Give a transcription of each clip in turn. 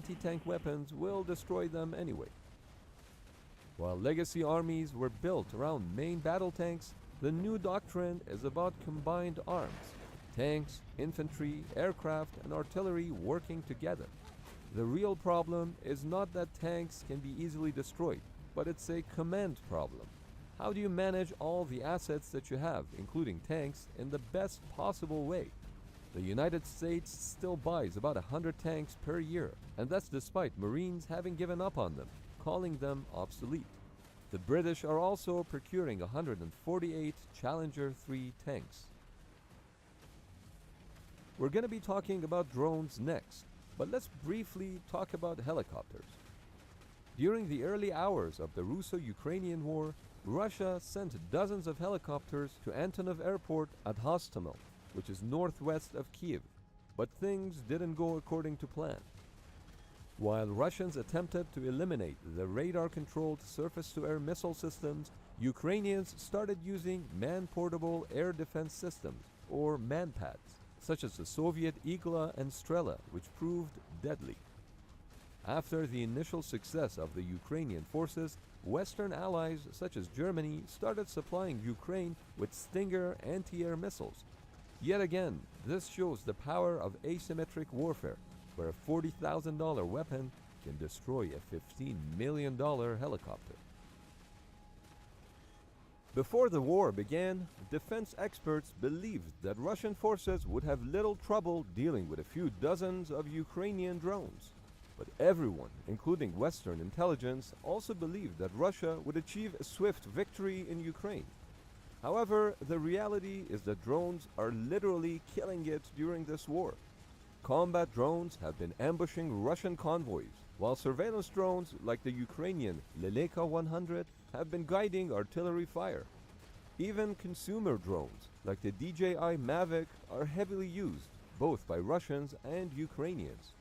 anti-tank weapons will destroy them anyway. While legacy armies were built around main battle tanks, the new doctrine is about combined arms: tanks, infantry, aircraft, and artillery working together. The real problem is not that tanks can be easily destroyed, but it's a command problem. How do you manage all the assets that you have, including tanks, in the best possible way? The United States still buys about 100 tanks per year, and that's despite Marines having given up on them, calling them obsolete. The British are also procuring 148 Challenger 3 tanks. We're going to be talking about drones next, but let's briefly talk about helicopters. During the early hours of the Russo-Ukrainian War, Russia sent dozens of helicopters to Antonov Airport at Hostomel, which is northwest of Kiev, but things didn't go according to plan. While Russians attempted to eliminate the radar-controlled surface-to-air missile systems, Ukrainians started using man-portable air defense systems, or MANPADs, such as the Soviet Igla and Strela, which proved deadly. After the initial success of the Ukrainian forces, Western allies such as Germany started supplying Ukraine with Stinger anti-air missiles. Yet again, this shows the power of asymmetric warfare, where a $40,000 weapon can destroy a $15 million helicopter. Before the war began, defense experts believed that Russian forces would have little trouble dealing with a few dozens of Ukrainian drones. But everyone, including Western intelligence, also believed that Russia would achieve a swift victory in Ukraine. However, the reality is that drones are literally killing it during this war. Combat drones have been ambushing Russian convoys, while surveillance drones like the Ukrainian Leleka 100 have been guiding artillery fire. Even consumer drones like the DJI Mavic are heavily used, both by Russians and Ukrainians.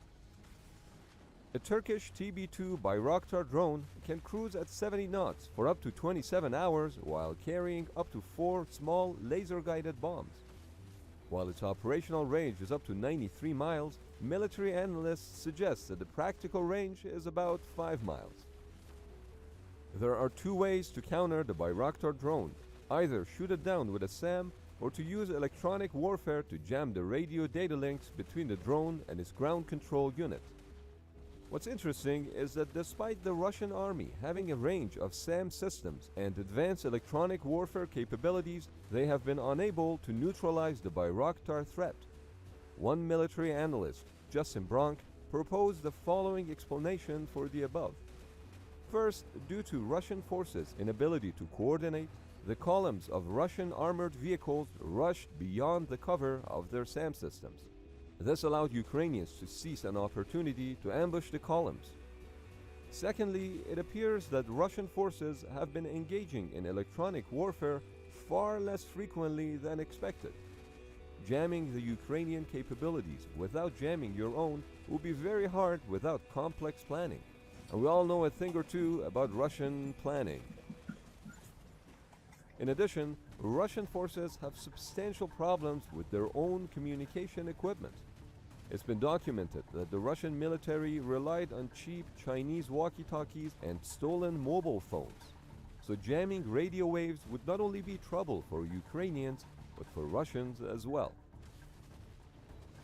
A Turkish TB2 Bayraktar drone can cruise at 70 knots for up to 27 hours while carrying up to 4 small laser-guided bombs. While its operational range is up to 93 miles, military analysts suggest that the practical range is about 5 miles. There are two ways to counter the Bayraktar drone: either shoot it down with a SAM or to use electronic warfare to jam the radio data links between the drone and its ground control unit. What's interesting is that despite the Russian army having a range of SAM systems and advanced electronic warfare capabilities, they have been unable to neutralize the Bayraktar threat. One military analyst, Justin Bronk, proposed the following explanation for the above. First, due to Russian forces' inability to coordinate, the columns of Russian armored vehicles rushed beyond the cover of their SAM systems. This allowed Ukrainians to seize an opportunity to ambush the columns. Secondly, it appears that Russian forces have been engaging in electronic warfare far less frequently than expected. Jamming the Ukrainian capabilities without jamming your own will be very hard without complex planning. And we all know a thing or two about Russian planning. In addition, Russian forces have substantial problems with their own communication equipment. It's been documented that the Russian military relied on cheap Chinese walkie-talkies and stolen mobile phones. So jamming radio waves would not only be trouble for Ukrainians, but for Russians as well.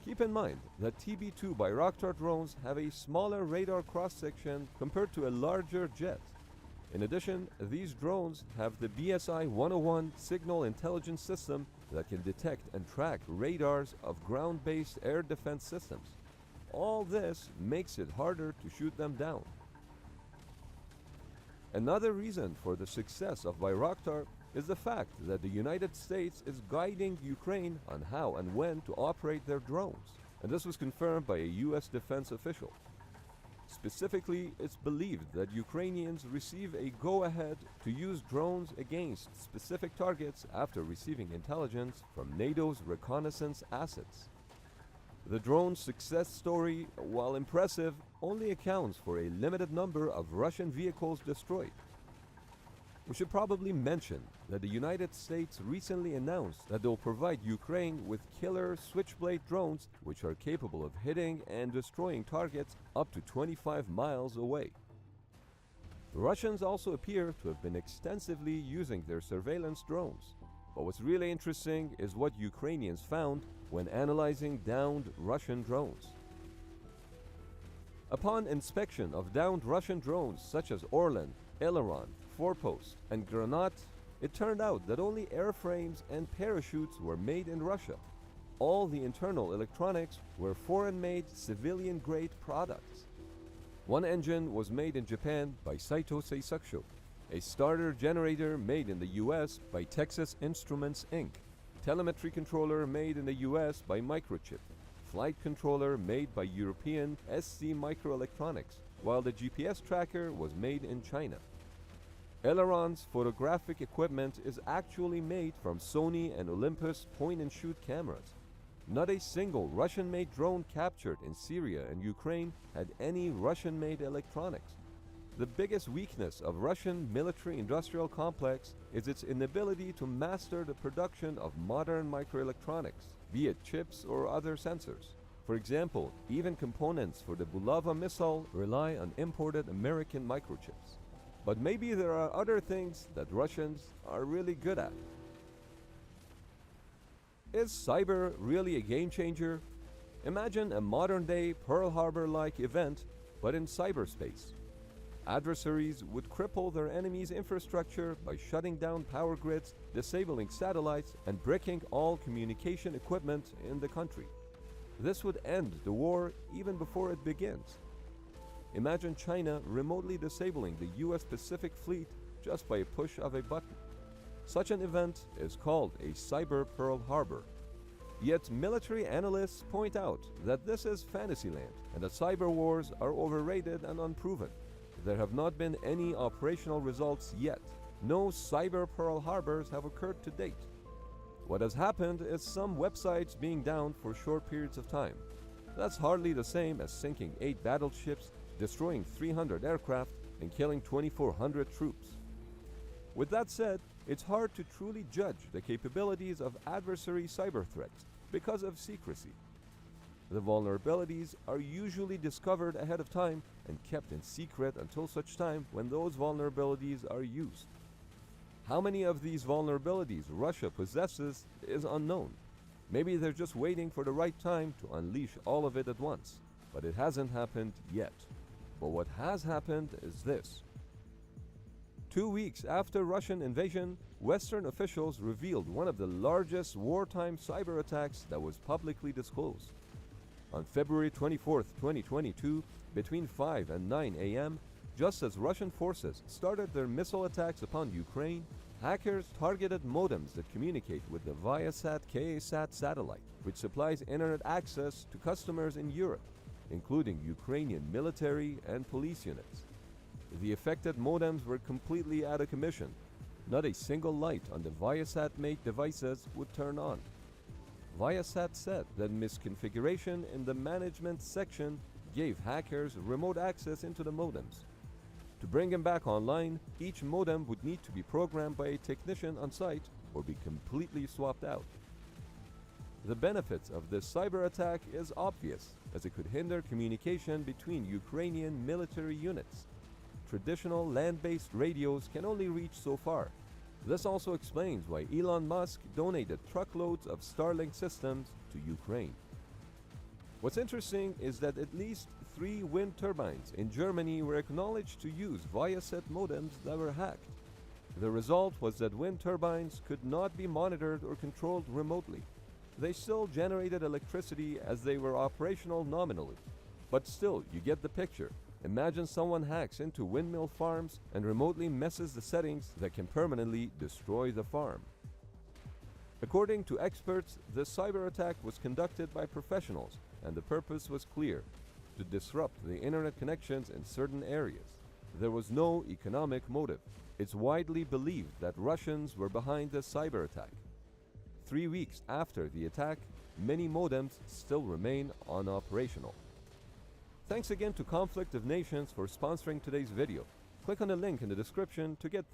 Keep in mind that TB2 Bayraktar drones have a smaller radar cross-section compared to a larger jet. In addition, these drones have the BSI 101 signal intelligence system that can detect and track radars of ground-based air defense systems. All this makes it harder to shoot them down. Another reason for the success of Bayraktar is the fact that the United States is guiding Ukraine on how and when to operate their drones, and this was confirmed by a US defense official. Specifically, it's believed that Ukrainians receive a go-ahead to use drones against specific targets after receiving intelligence from NATO's reconnaissance assets. The drone's success story, while impressive, only accounts for a limited number of Russian vehicles destroyed. We should probably mention that the United States recently announced that they'll provide Ukraine with killer Switchblade drones which are capable of hitting and destroying targets up to 25 miles away. The Russians also appear to have been extensively using their surveillance drones. But what's really interesting is what Ukrainians found when analyzing downed Russian drones. Upon inspection of downed Russian drones such as Orlan, Aileron, Forepost, and Granat, it turned out that only airframes and parachutes were made in Russia. All the internal electronics were foreign-made, civilian-grade products. One engine was made in Japan by Saito Seisakusho, a starter generator made in the US by Texas Instruments Inc., telemetry controller made in the US by Microchip, flight controller made by European SC Microelectronics, while the GPS tracker was made in China. Aileron's photographic equipment is actually made from Sony and Olympus point-and-shoot cameras. Not a single Russian-made drone captured in Syria and Ukraine had any Russian-made electronics. The biggest weakness of Russian military-industrial complex is its inability to master the production of modern microelectronics, be it chips or other sensors. For example, even components for the Bulava missile rely on imported American microchips. But maybe there are other things that Russians are really good at. Is cyber really a game changer? Imagine a modern-day Pearl Harbor-like event, but in cyberspace. Adversaries would cripple their enemy's infrastructure by shutting down power grids, disabling satellites, and bricking all communication equipment in the country. This would end the war even before it begins. Imagine China remotely disabling the US Pacific Fleet just by a push of a button. Such an event is called a cyber Pearl Harbor. Yet military analysts point out that this is fantasyland and that cyber wars are overrated and unproven. There have not been any operational results yet. No cyber Pearl Harbors have occurred to date. What has happened is some websites being down for short periods of time. That's hardly the same as sinking 8 battleships, destroying 300 aircraft, and killing 2,400 troops. With that said, it's hard to truly judge the capabilities of adversary cyber threats because of secrecy. The vulnerabilities are usually discovered ahead of time and kept in secret until such time when those vulnerabilities are used. How many of these vulnerabilities Russia possesses is unknown. Maybe they're just waiting for the right time to unleash all of it at once, but it hasn't happened yet. But what has happened is this. 2 weeks after Russian invasion, Western officials revealed one of the largest wartime cyber attacks that was publicly disclosed. On February 24, 2022, between 5 and 9 a.m., just as Russian forces started their missile attacks upon Ukraine, hackers targeted modems that communicate with the Viasat Ka-sat satellite, which supplies internet access to customers in Europe, including Ukrainian military and police units. The affected modems were completely out of commission. Not a single light on the Viasat-made devices would turn on. Viasat said that misconfiguration in the management section gave hackers remote access into the modems. To bring them back online, each modem would need to be programmed by a technician on site or be completely swapped out. The benefits of this cyber attack is obvious, as it could hinder communication between Ukrainian military units. Traditional land-based radios can only reach so far. This also explains why Elon Musk donated truckloads of Starlink systems to Ukraine. What's interesting is that at least 3 wind turbines in Germany were acknowledged to use Viasat modems that were hacked. The result was that wind turbines could not be monitored or controlled remotely. They still generated electricity as they were operational nominally. But still, you get the picture. Imagine someone hacks into windmill farms and remotely messes the settings that can permanently destroy the farm. According to experts, the cyber attack was conducted by professionals, and the purpose was clear: to disrupt the internet connections in certain areas. There was no economic motive. It's widely believed that Russians were behind the cyber attack. 3 weeks after the attack, many modems still remain unoperational. Thanks again to Conflict of Nations for sponsoring today's video. Click on the link in the description to get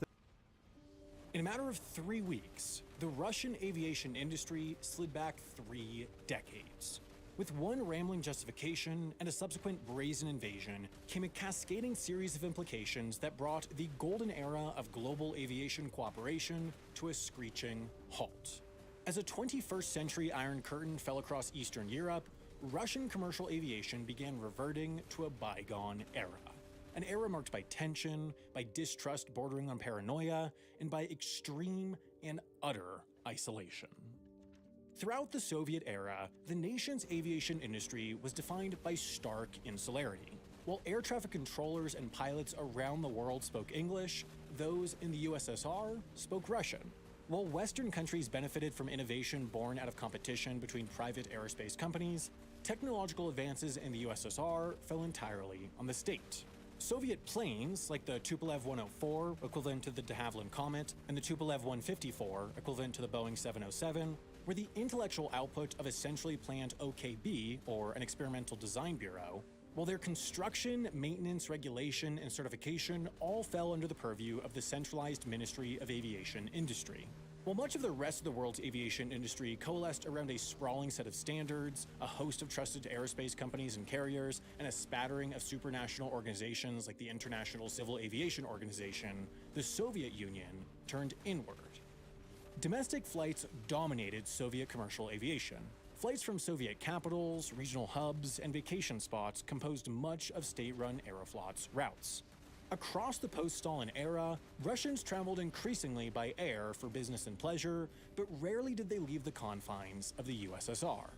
In a matter of 3 weeks, the Russian aviation industry slid back 3 decades. With one rambling justification and a subsequent brazen invasion came a cascading series of implications that brought the golden era of global aviation cooperation to a screeching halt. As a 21st century Iron Curtain fell across Eastern Europe, Russian commercial aviation began reverting to a bygone era. An era marked by tension, by distrust bordering on paranoia, and by extreme and utter isolation. Throughout the Soviet era, the nation's aviation industry was defined by stark insularity. While air traffic controllers and pilots around the world spoke English, those in the USSR spoke Russian. While Western countries benefited from innovation born out of competition between private aerospace companies, technological advances in the USSR fell entirely on the state. Soviet planes, like the Tupolev 104, equivalent to the de Havilland Comet, and the Tupolev 154, equivalent to the Boeing 707, were the intellectual output of a centrally planned OKB, or an experimental design bureau, while their construction, maintenance, regulation, and certification all fell under the purview of the centralized Ministry of Aviation Industry. While much of the rest of the world's aviation industry coalesced around a sprawling set of standards, a host of trusted aerospace companies and carriers, and a spattering of supranational organizations like the International Civil Aviation Organization, the Soviet Union turned inward. Domestic flights dominated Soviet commercial aviation. Flights from Soviet capitals, regional hubs, and vacation spots composed much of state-run Aeroflot's routes. Across the post-Stalin era, Russians traveled increasingly by air for business and pleasure, but rarely did they leave the confines of the USSR.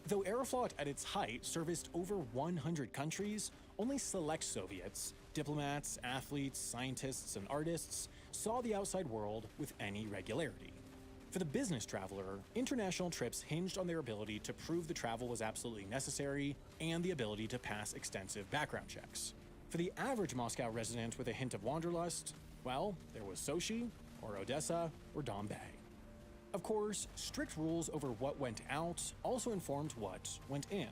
Though Aeroflot at its height serviced over 100 countries, only select Soviets, diplomats, athletes, scientists, and artists, saw the outside world with any regularity. For the business traveler, international trips hinged on their ability to prove the travel was absolutely necessary and the ability to pass extensive background checks. For the average Moscow resident with a hint of wanderlust, well, there was Sochi, or Odessa, or Dombay. Of course, strict rules over what went out also informed what went in.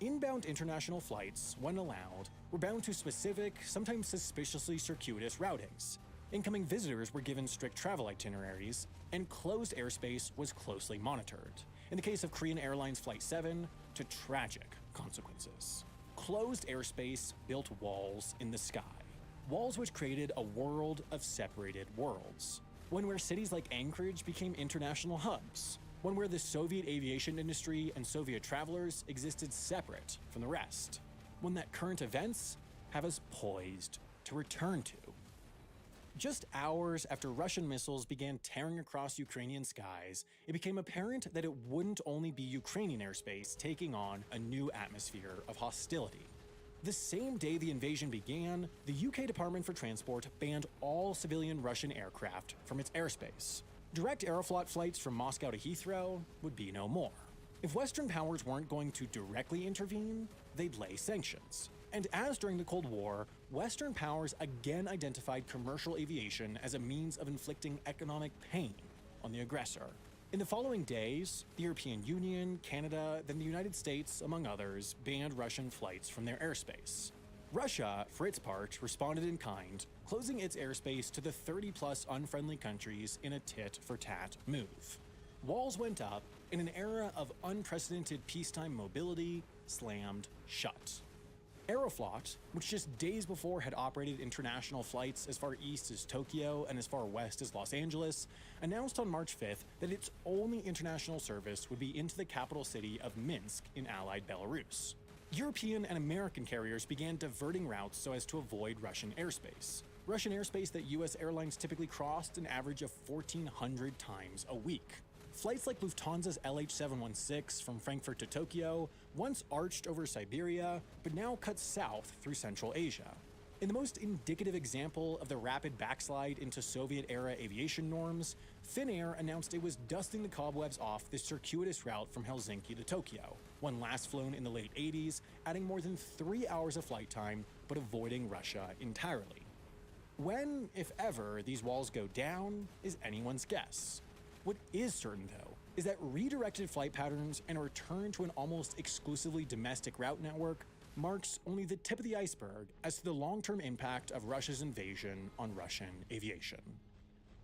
Inbound international flights, when allowed, were bound to specific, sometimes suspiciously circuitous routings. Incoming visitors were given strict travel itineraries, and closed airspace was closely monitored. In the case of Korean Airlines Flight 7, to tragic consequences. Closed airspace built walls in the sky. Walls which created a world of separated worlds. One where cities like Anchorage became international hubs. One where the Soviet aviation industry and Soviet travelers existed separate from the rest. One that current events have us poised to return to. Just hours after Russian missiles began tearing across Ukrainian skies, it became apparent that it wouldn't only be Ukrainian airspace taking on a new atmosphere of hostility. The same day the invasion began, the UK Department for Transport banned all civilian Russian aircraft from its airspace. Direct Aeroflot flights from Moscow to Heathrow would be no more. If Western powers weren't going to directly intervene, they'd lay sanctions. And as during the Cold War, Western powers again identified commercial aviation as a means of inflicting economic pain on the aggressor. In the following days, the European Union, Canada, then the United States, among others, banned Russian flights from their airspace. Russia, for its part, responded in kind, closing its airspace to the 30-plus unfriendly countries in a tit-for-tat move. Walls went up, and an era of unprecedented peacetime mobility slammed shut. Aeroflot, which just days before had operated international flights as far east as Tokyo and as far west as Los Angeles, announced on March 5th that its only international service would be into the capital city of Minsk in allied Belarus. European and American carriers began diverting routes so as to avoid Russian airspace. Russian airspace that US airlines typically crossed an average of 1,400 times a week. Flights like Lufthansa's LH716 from Frankfurt to Tokyo once arched over Siberia, but now cut south through Central Asia. In the most indicative example of the rapid backslide into Soviet-era aviation norms, Finnair announced it was dusting the cobwebs off this circuitous route from Helsinki to Tokyo, one last flown in the late 80s, adding more than 3 hours of flight time, but avoiding Russia entirely. When, if ever, these walls go down is anyone's guess. What is certain, though, is that redirected flight patterns and a return to an almost exclusively domestic route network marks only the tip of the iceberg as to the long-term impact of Russia's invasion on Russian aviation.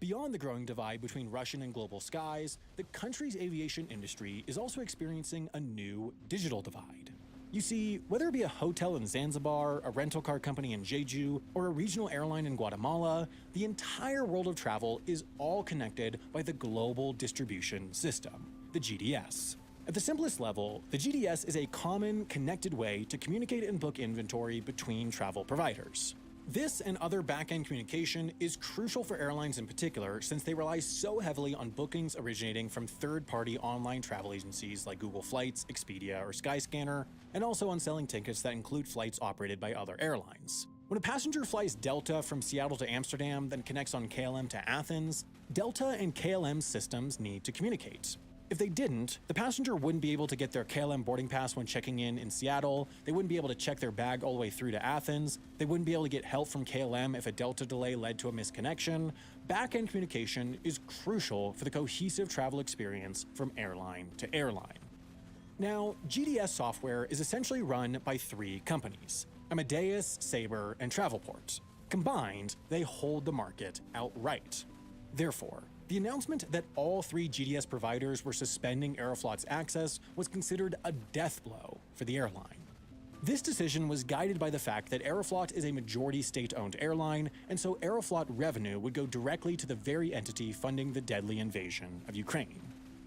Beyond the growing divide between Russian and global skies, the country's aviation industry is also experiencing a new digital divide. You see, whether it be a hotel in Zanzibar, a rental car company in Jeju, or a regional airline in Guatemala, the entire world of travel is all connected by the Global Distribution System, the GDS. At the simplest level, the GDS is a common, connected way to communicate and book inventory between travel providers. This and other back-end communication is crucial for airlines in particular, since they rely so heavily on bookings originating from third-party online travel agencies like Google Flights, Expedia, or Skyscanner, and also on selling tickets that include flights operated by other airlines. When a passenger flies Delta from Seattle to Amsterdam, then connects on KLM to Athens, Delta and KLM systems need to communicate. If they didn't, the passenger wouldn't be able to get their KLM boarding pass when checking in Seattle, they wouldn't be able to check their bag all the way through to Athens, they wouldn't be able to get help from KLM if a Delta delay led to a misconnection. Back-end communication is crucial for the cohesive travel experience from airline to airline. Now, GDS software is essentially run by 3 companies: Amadeus, Sabre, and Travelport. Combined, they hold the market outright. Therefore, the announcement that all 3 GDS providers were suspending Aeroflot's access was considered a death blow for the airline. This decision was guided by the fact that Aeroflot is a majority state-owned airline, and so Aeroflot revenue would go directly to the very entity funding the deadly invasion of Ukraine.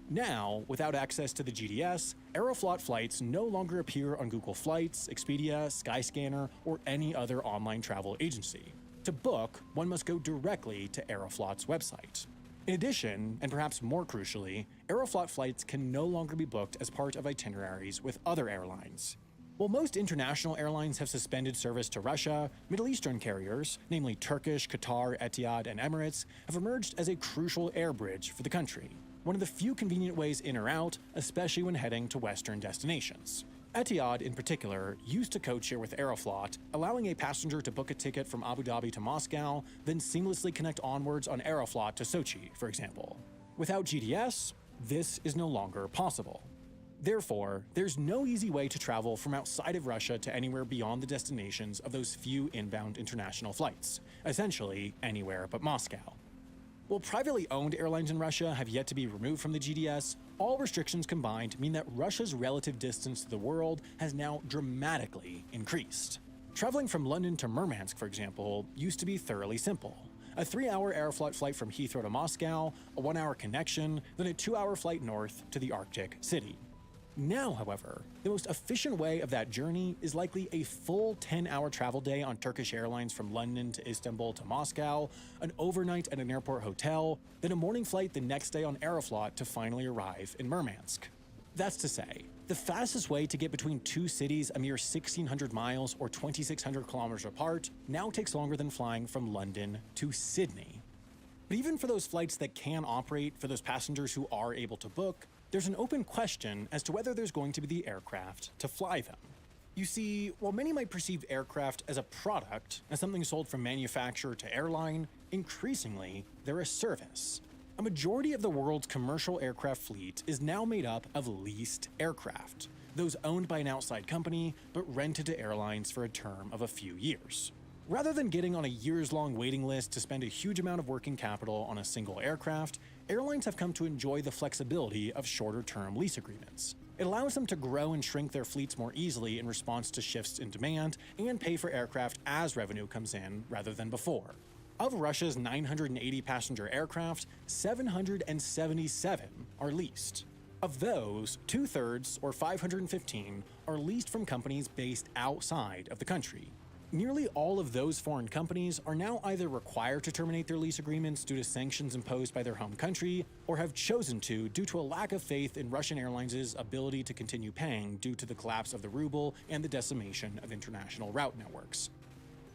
Now, without access to the GDS, Aeroflot flights no longer appear on Google Flights, Expedia, Skyscanner, or any other online travel agency. To book, one must go directly to Aeroflot's website. In addition, and perhaps more crucially, Aeroflot flights can no longer be booked as part of itineraries with other airlines. While most international airlines have suspended service to Russia, Middle Eastern carriers, namely Turkish, Qatar, Etihad, and Emirates, have emerged as a crucial air bridge for the country, one of the few convenient ways in or out, especially when heading to Western destinations. Etihad, in particular, used to code-share with Aeroflot, allowing a passenger to book a ticket from Abu Dhabi to Moscow, then seamlessly connect onwards on Aeroflot to Sochi, for example. Without GDS, this is no longer possible. Therefore, there's no easy way to travel from outside of Russia to anywhere beyond the destinations of those few inbound international flights, essentially anywhere but Moscow. While privately owned airlines in Russia have yet to be removed from the GDS, all restrictions combined mean that Russia's relative distance to the world has now dramatically increased. Traveling from London to Murmansk, for example, used to be thoroughly simple. A 3-hour Aeroflot flight from Heathrow to Moscow, a 1-hour connection, then a 2-hour flight north to the Arctic city. Now, however, the most efficient way of that journey is likely a full 10-hour travel day on Turkish Airlines from London to Istanbul to Moscow, an overnight at an airport hotel, then a morning flight the next day on Aeroflot to finally arrive in Murmansk. That's to say, the fastest way to get between 2 cities a mere 1,600 miles or 2,600 kilometers apart now takes longer than flying from London to Sydney. But even for those flights that can operate for those passengers who are able to book, there's an open question as to whether there's going to be the aircraft to fly them. You see, while many might perceive aircraft as a product, as something sold from manufacturer to airline, increasingly, they're a service. A majority of the world's commercial aircraft fleet is now made up of leased aircraft, those owned by an outside company but rented to airlines for a term of a few years. Rather than getting on a years-long waiting list to spend a huge amount of working capital on a single aircraft, airlines have come to enjoy the flexibility of shorter-term lease agreements. It allows them to grow and shrink their fleets more easily in response to shifts in demand and pay for aircraft as revenue comes in rather than before. Of Russia's 980 passenger aircraft, 777 are leased. Of those, 2/3, or 515, are leased from companies based outside of the country. Nearly all of those foreign companies are now either required to terminate their lease agreements due to sanctions imposed by their home country, or have chosen to due to a lack of faith in Russian Airlines' ability to continue paying due to the collapse of the ruble and the decimation of international route networks.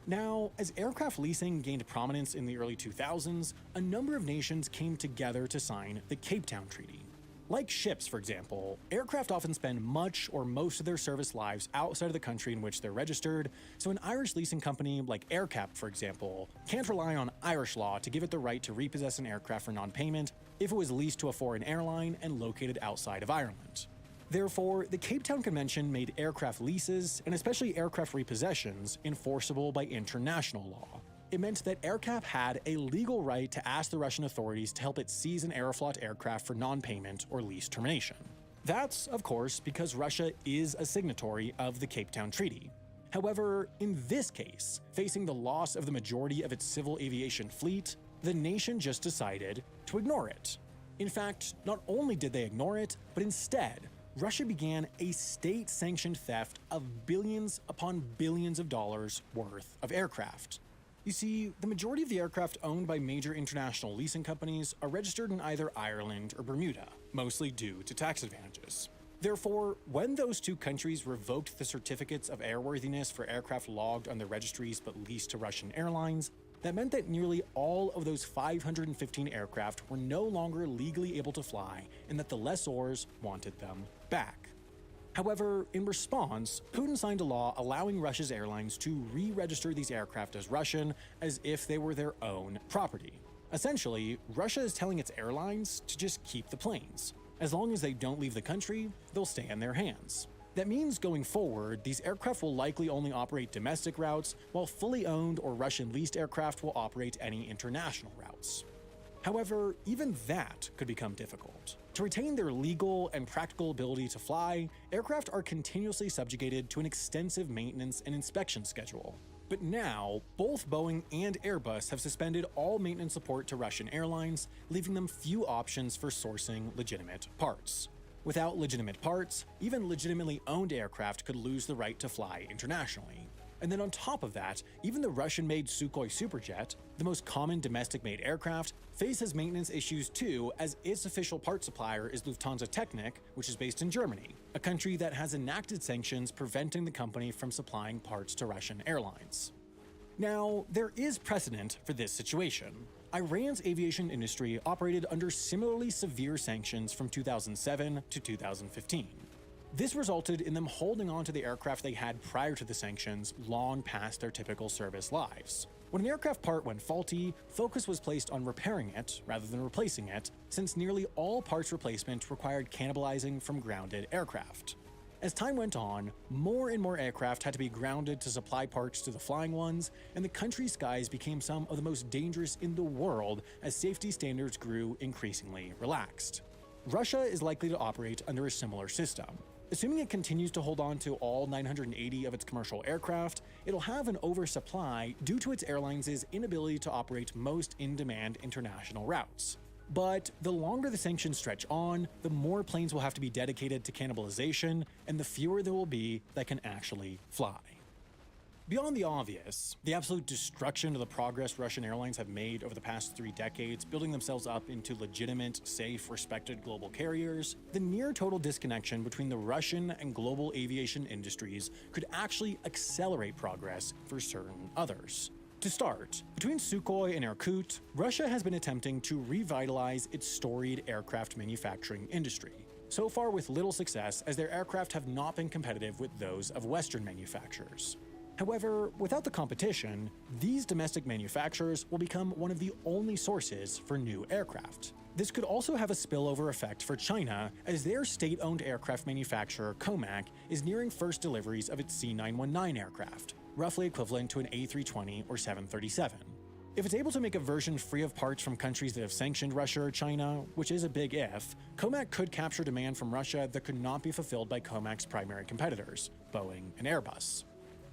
Now, as aircraft leasing gained prominence in the early 2000s, a number of nations came together to sign the Cape Town Treaty. Like ships, for example, aircraft often spend much or most of their service lives outside of the country in which they're registered, so an Irish leasing company like AerCap, for example, can't rely on Irish law to give it the right to repossess an aircraft for non-payment if it was leased to a foreign airline and located outside of Ireland. Therefore, the Cape Town Convention made aircraft leases, and especially aircraft repossessions, enforceable by international law. it meant that AerCap had a legal right to ask the Russian authorities to help it seize an Aeroflot aircraft for non-payment or lease termination. That's, of course, because Russia is a signatory of the Cape Town Treaty. However, in this case, facing the loss of the majority of its civil aviation fleet, the nation just decided to ignore it. In fact, not only did they ignore it, but instead, Russia began a state-sanctioned theft of billions upon billions of dollars worth of aircraft. You see, the majority of the aircraft owned by major international leasing companies are registered in either Ireland or Bermuda, mostly due to tax advantages. Therefore, when those two countries revoked the certificates of airworthiness for aircraft logged on their registries but leased to Russian airlines, that meant that nearly all of those 515 aircraft were no longer legally able to fly and that the lessors wanted them back. However, in response, Putin signed a law allowing Russia's airlines to re-register these aircraft as Russian as if they were their own property. Essentially, Russia is telling its airlines to just keep the planes. As long as they don't leave the country, they'll stay in their hands. That means going forward, these aircraft will likely only operate domestic routes, while fully owned or Russian-leased aircraft will operate any international routes. However, even that could become difficult. To retain their legal and practical ability to fly, aircraft are continuously subjugated to an extensive maintenance and inspection schedule. But now, both Boeing and Airbus have suspended all maintenance support to Russian airlines, leaving them few options for sourcing legitimate parts. Without legitimate parts, even legitimately owned aircraft could lose the right to fly internationally. And then on top of that, even the Russian-made Sukhoi Superjet, the most common domestic-made aircraft, faces maintenance issues too, as its official part supplier is Lufthansa Technik, which is based in Germany, a country that has enacted sanctions preventing the company from supplying parts to Russian airlines. Now, there is precedent for this situation. Iran's aviation industry operated under similarly severe sanctions from 2007 to 2015. This resulted in them holding on to the aircraft they had prior to the sanctions long past their typical service lives. When an aircraft part went faulty, focus was placed on repairing it rather than replacing it, since nearly all parts replacement required cannibalizing from grounded aircraft. As time went on, more and more aircraft had to be grounded to supply parts to the flying ones, and the country's skies became some of the most dangerous in the world as safety standards grew increasingly relaxed. Russia is likely to operate under a similar system. Assuming it continues to hold on to all 980 of its commercial aircraft, it'll have an oversupply due to its airlines' inability to operate most in-demand international routes. But the longer the sanctions stretch on, the more planes will have to be dedicated to cannibalization, and the fewer there will be that can actually fly. Beyond the obvious, the absolute destruction of the progress Russian airlines have made over the past 3 decades, building themselves up into legitimate, safe, respected global carriers, the near-total disconnection between the Russian and global aviation industries could actually accelerate progress for certain others. To start, between Sukhoi and Irkut, Russia has been attempting to revitalize its storied aircraft manufacturing industry. So far with little success, as their aircraft have not been competitive with those of Western manufacturers. However, without the competition, these domestic manufacturers will become one of the only sources for new aircraft. This could also have a spillover effect for China, as their state-owned aircraft manufacturer Comac is nearing first deliveries of its C919 aircraft, roughly equivalent to an A320 or 737. If it's able to make a version free of parts from countries that have sanctioned Russia or China, which is a big if, Comac could capture demand from Russia that could not be fulfilled by Comac's primary competitors, Boeing and Airbus.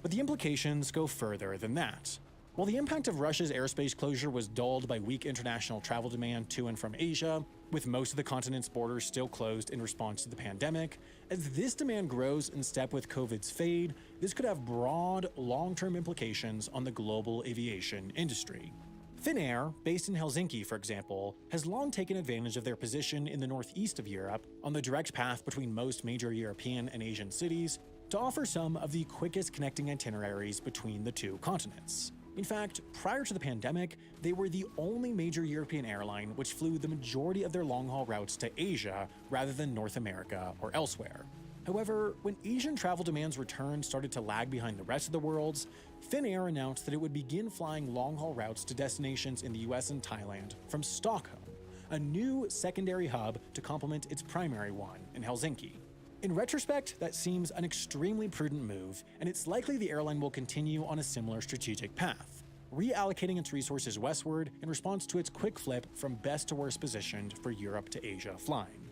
But the implications go further than that. While the impact of Russia's airspace closure was dulled by weak international travel demand to and from Asia, with most of the continent's borders still closed in response to the pandemic, as this demand grows in step with COVID's fade, this could have broad, long-term implications on the global aviation industry. Finnair, based in Helsinki for example, has long taken advantage of their position in the northeast of Europe, on the direct path between most major European and Asian cities, to offer some of the quickest connecting itineraries between the two continents. In fact, prior to the pandemic, they were the only major European airline which flew the majority of their long-haul routes to Asia rather than North America or elsewhere. However, when Asian travel demand's return started to lag behind the rest of the world's, Finnair announced that it would begin flying long-haul routes to destinations in the US and Thailand from Stockholm, a new secondary hub to complement its primary one in Helsinki. In retrospect, that seems an extremely prudent move, and it's likely the airline will continue on a similar strategic path. reallocating its resources westward in response to its quick flip from best to worst positioned for Europe to Asia flying.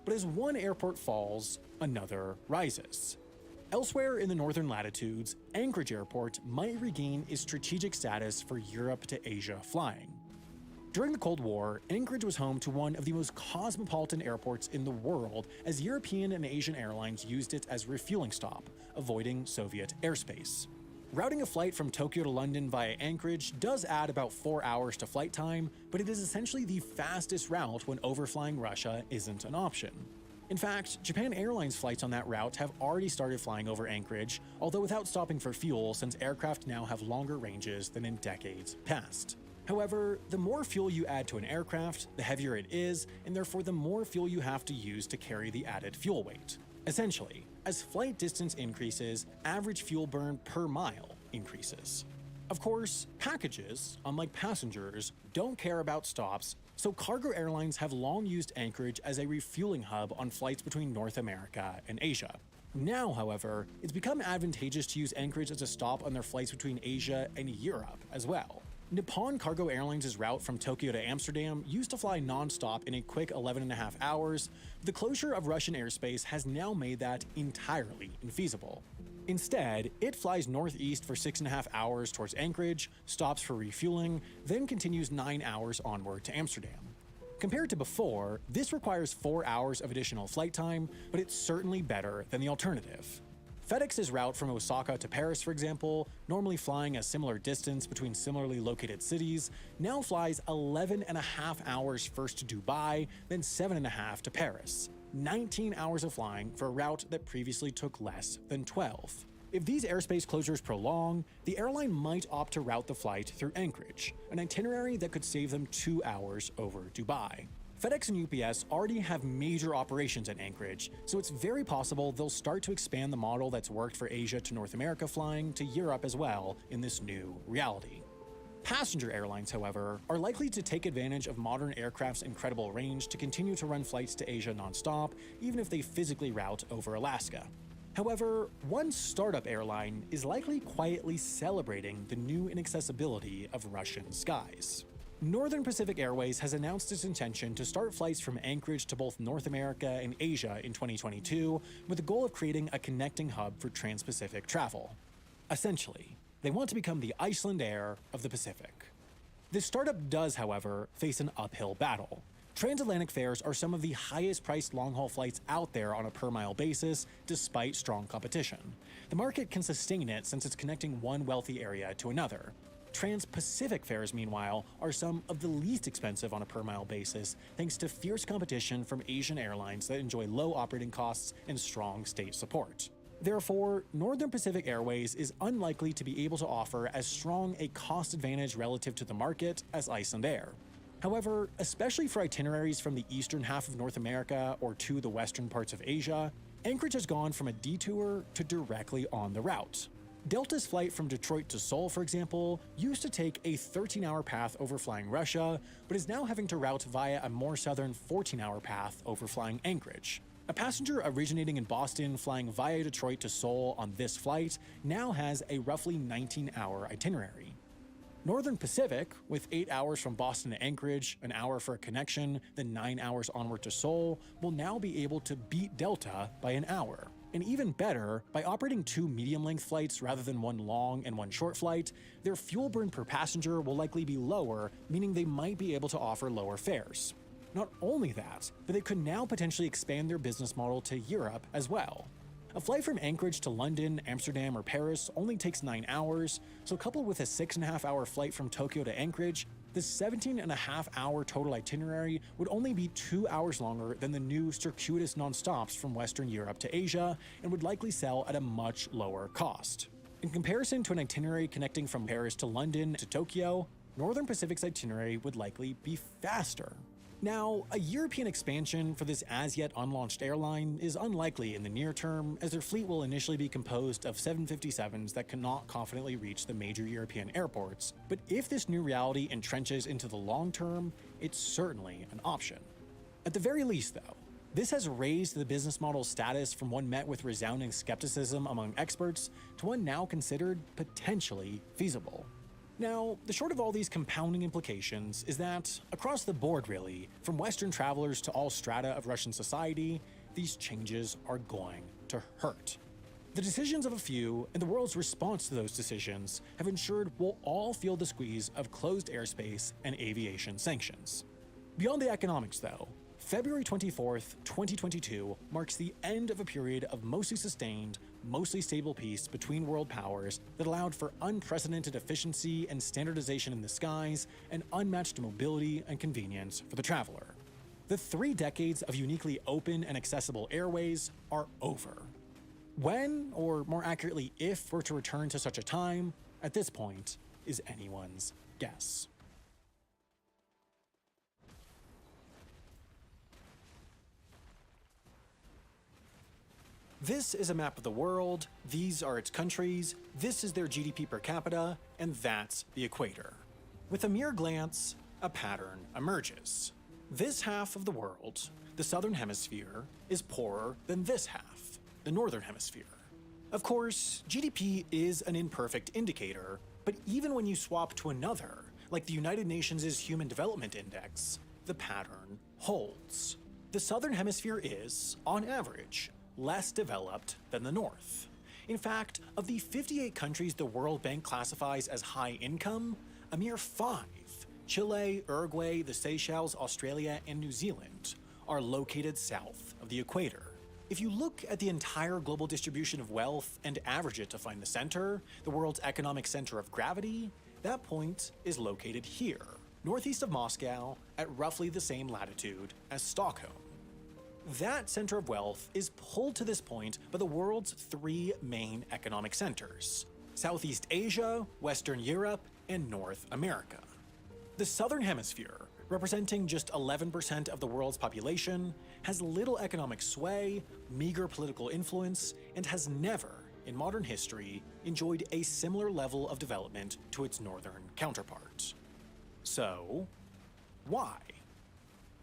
But as one airport falls, another rises. Elsewhere in the northern latitudes, Anchorage Airport might regain its strategic status for Europe to Asia flying. During the Cold War, Anchorage was home to one of the most cosmopolitan airports in the world, as European and Asian airlines used it as a refueling stop, avoiding Soviet airspace. Routing a flight from Tokyo to London via Anchorage does add about 4 hours to flight time, but it is essentially the fastest route when overflying Russia isn't an option. In fact, Japan Airlines flights on that route have already started flying over Anchorage, although without stopping for fuel, since aircraft now have longer ranges than in decades past. However, the more fuel you add to an aircraft, the heavier it is, and therefore the more fuel you have to use to carry the added fuel weight. Essentially, as flight distance increases, average fuel burn per mile increases. Of course, packages, unlike passengers, don't care about stops, so cargo airlines have long used Anchorage as a refueling hub on flights between North America and Asia. Now, however, it's become advantageous to use Anchorage as a stop on their flights between Asia and Europe as well. Nippon Cargo Airlines' route from Tokyo to Amsterdam used to fly non-stop in a quick 11.5 hours. The closure of Russian airspace has now made that entirely infeasible. Instead, it flies northeast for 6.5 hours towards Anchorage, stops for refueling, then continues 9 hours onward to Amsterdam. Compared to before, this requires 4 hours of additional flight time, but it's certainly better than the alternative. FedEx's route from Osaka to Paris, for example, normally flying a similar distance between similarly located cities, now flies 11.5 hours first to Dubai, then 7.5 to Paris. 19 hours of flying for a route that previously took less than 12. If these airspace closures prolong, the airline might opt to route the flight through Anchorage, an itinerary that could save them 2 hours over Dubai. FedEx and UPS already have major operations at Anchorage, so it's very possible they'll start to expand the model that's worked for Asia to North America flying to Europe as well in this new reality. Passenger airlines, however, are likely to take advantage of modern aircraft's incredible range to continue to run flights to Asia nonstop, even if they physically route over Alaska. However, one startup airline is likely quietly celebrating the new inaccessibility of Russian skies. Northern Pacific Airways has announced its intention to start flights from Anchorage to both North America and Asia in 2022, with the goal of creating a connecting hub for trans-Pacific travel. Essentially, they want to become the Iceland Air of the Pacific. This startup does, however, face an uphill battle. Transatlantic fares are some of the highest-priced long-haul flights out there on a per-mile basis, despite strong competition. The market can sustain it since it's connecting one wealthy area to another. Trans-Pacific fares, meanwhile, are some of the least expensive on a per-mile basis, thanks to fierce competition from Asian airlines that enjoy low operating costs and strong state support. Therefore, Northern Pacific Airways is unlikely to be able to offer as strong a cost advantage relative to the market as Iceland Air. However, especially for itineraries from the eastern half of North America or to the western parts of Asia, Anchorage has gone from a detour to directly on the route. Delta's flight from Detroit to Seoul, for example, used to take a 13-hour path overflying Russia, but is now having to route via a more southern 14-hour path overflying Anchorage. A passenger originating in Boston flying via Detroit to Seoul on this flight now has a roughly 19-hour itinerary. Northern Pacific, with 8 hours from Boston to Anchorage, an hour for a connection, then 9 hours onward to Seoul, will now be able to beat Delta by an hour. And even better, by operating 2 medium-length flights rather than one long and one short flight, their fuel burn per passenger will likely be lower, meaning they might be able to offer lower fares. Not only that, but they could now potentially expand their business model to Europe as well. A flight from Anchorage to London, Amsterdam, or Paris only takes 9 hours, so coupled with a 6.5-hour flight from Tokyo to Anchorage, the 17.5-hour total itinerary would only be 2 hours longer than the new circuitous non-stops from Western Europe to Asia, and would likely sell at a much lower cost. In comparison to an itinerary connecting from Paris to London to Tokyo, Northern Pacific's itinerary would likely be faster. Now, a European expansion for this as-yet unlaunched airline is unlikely in the near term, as their fleet will initially be composed of 757s that cannot confidently reach the major European airports, but if this new reality entrenches into the long term, it's certainly an option. At the very least, though, this has raised the business model's status from one met with resounding skepticism among experts to one now considered potentially feasible. Now, the short of all these compounding implications is that, across the board really, from Western travelers to all strata of Russian society, these changes are going to hurt. The decisions of a few and the world's response to those decisions have ensured we'll all feel the squeeze of closed airspace and aviation sanctions. Beyond the economics, though, February 24th, 2022 marks the end of a period of mostly sustained, mostly stable peace between world powers that allowed for unprecedented efficiency and standardization in the skies and unmatched mobility and convenience for the traveler. The 3 decades of uniquely open and accessible airways are over. When, or more accurately if, we're to return to such a time, at this point, is anyone's guess. This is a map of the world, these are its countries, this is their GDP per capita, and that's the equator. With a mere glance, a pattern emerges. This half of the world, the southern hemisphere, is poorer than this half, the northern hemisphere. Of course, GDP is an imperfect indicator, but even when you swap to another, like the United Nations' Human Development Index, the pattern holds. The southern hemisphere is, on average, less developed than the north. In fact, of the 58 countries the World Bank classifies as high income, a mere 5, Chile, Uruguay, the Seychelles, Australia, and New Zealand, are located south of the equator. If you look at the entire global distribution of wealth and average it to find the center, the world's economic center of gravity, that point is located here, northeast of Moscow, at roughly the same latitude as Stockholm. That center of wealth is pulled to this point by the world's 3 main economic centers: Southeast Asia, Western Europe, and North America. The southern hemisphere, representing just 11% of the world's population, has little economic sway, meager political influence, and has never, in modern history, enjoyed a similar level of development to its northern counterpart. So, why?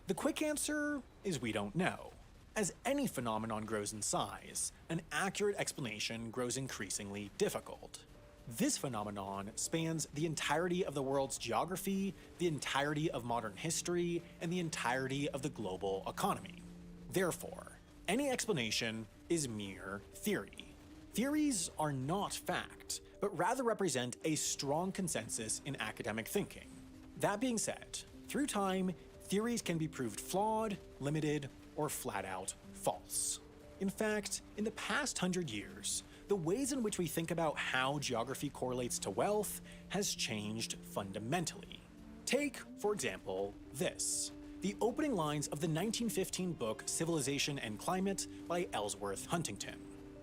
The quick answer is we don't know. As any phenomenon grows in size, an accurate explanation grows increasingly difficult. This phenomenon spans the entirety of the world's geography, the entirety of modern history, and the entirety of the global economy. Therefore, any explanation is mere theory. Theories are not fact, but rather represent a strong consensus in academic thinking. That being said, through time, theories can be proved flawed, limited, or flat out false. In fact, in the past 100 years, the ways in which we think about how geography correlates to wealth has changed fundamentally. Take, for example, this, the opening lines of the 1915 book Civilization and Climate by Ellsworth Huntington.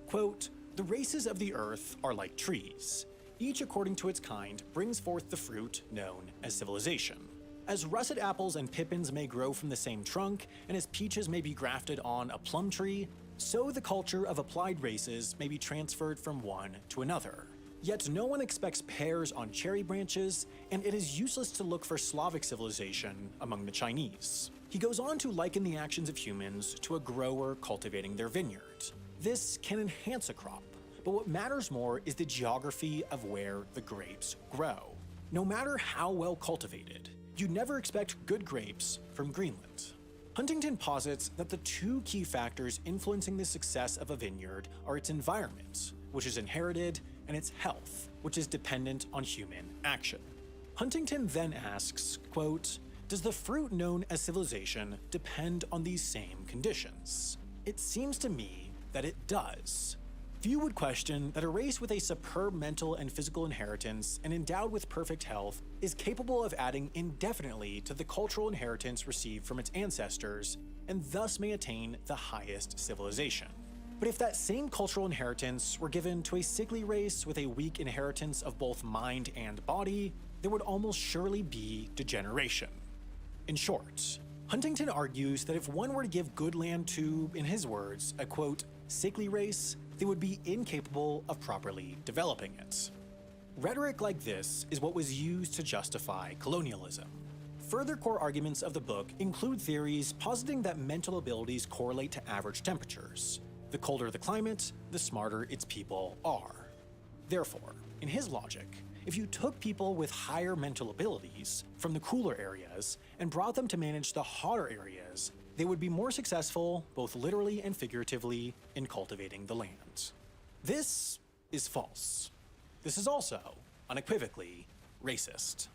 Quote, "The races of the earth are like trees. Each according to its kind brings forth the fruit known as civilization. As russet apples and pippins may grow from the same trunk, and as peaches may be grafted on a plum tree, so the culture of applied races may be transferred from one to another. Yet no one expects pears on cherry branches, and it is useless to look for Slavic civilization among the Chinese." He goes on to liken the actions of humans to a grower cultivating their vineyard. This can enhance a crop, but what matters more is the geography of where the grapes grow. No matter how well cultivated, you'd never expect good grapes from Greenland. Huntington posits that the 2 key factors influencing the success of a vineyard are its environment, which is inherited, and its health, which is dependent on human action. Huntington then asks, quote, "Does the fruit known as civilization depend on these same conditions? It seems to me that it does. Few would question that a race with a superb mental and physical inheritance and endowed with perfect health is capable of adding indefinitely to the cultural inheritance received from its ancestors, and thus may attain the highest civilization. But if that same cultural inheritance were given to a sickly race with a weak inheritance of both mind and body, there would almost surely be degeneration." In short, Huntington argues that if one were to give good land to, in his words, a quote, "sickly race," they would be incapable of properly developing it. Rhetoric like this is what was used to justify colonialism. Further core arguments of the book include theories positing that mental abilities correlate to average temperatures. The colder the climate, the smarter its people are. Therefore, in his logic, if you took people with higher mental abilities from the cooler areas and brought them to manage the hotter areas, they would be more successful, both literally and figuratively, in cultivating the land. This is false. This is also, unequivocally, racist.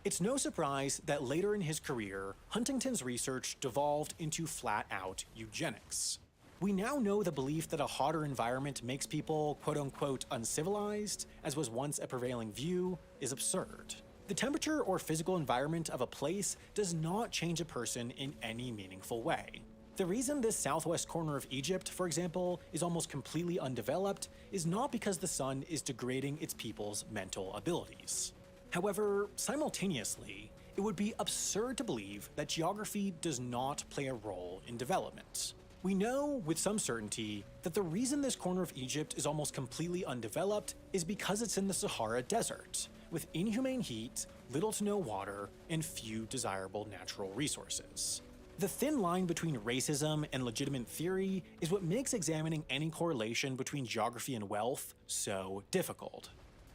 It's no surprise that later in his career, Huntington's research devolved into flat-out eugenics. We now know the belief that a hotter environment makes people quote-unquote uncivilized, as was once a prevailing view, is absurd. The temperature or physical environment of a place does not change a person in any meaningful way. The reason this southwest corner of Egypt, for example, is almost completely undeveloped is not because the sun is degrading its people's mental abilities. However, simultaneously, it would be absurd to believe that geography does not play a role in development. We know with some certainty that the reason this corner of Egypt is almost completely undeveloped is because it's in the Sahara Desert, with inhumane heat, little to no water, and few desirable natural resources. The thin line between racism and legitimate theory is what makes examining any correlation between geography and wealth so difficult.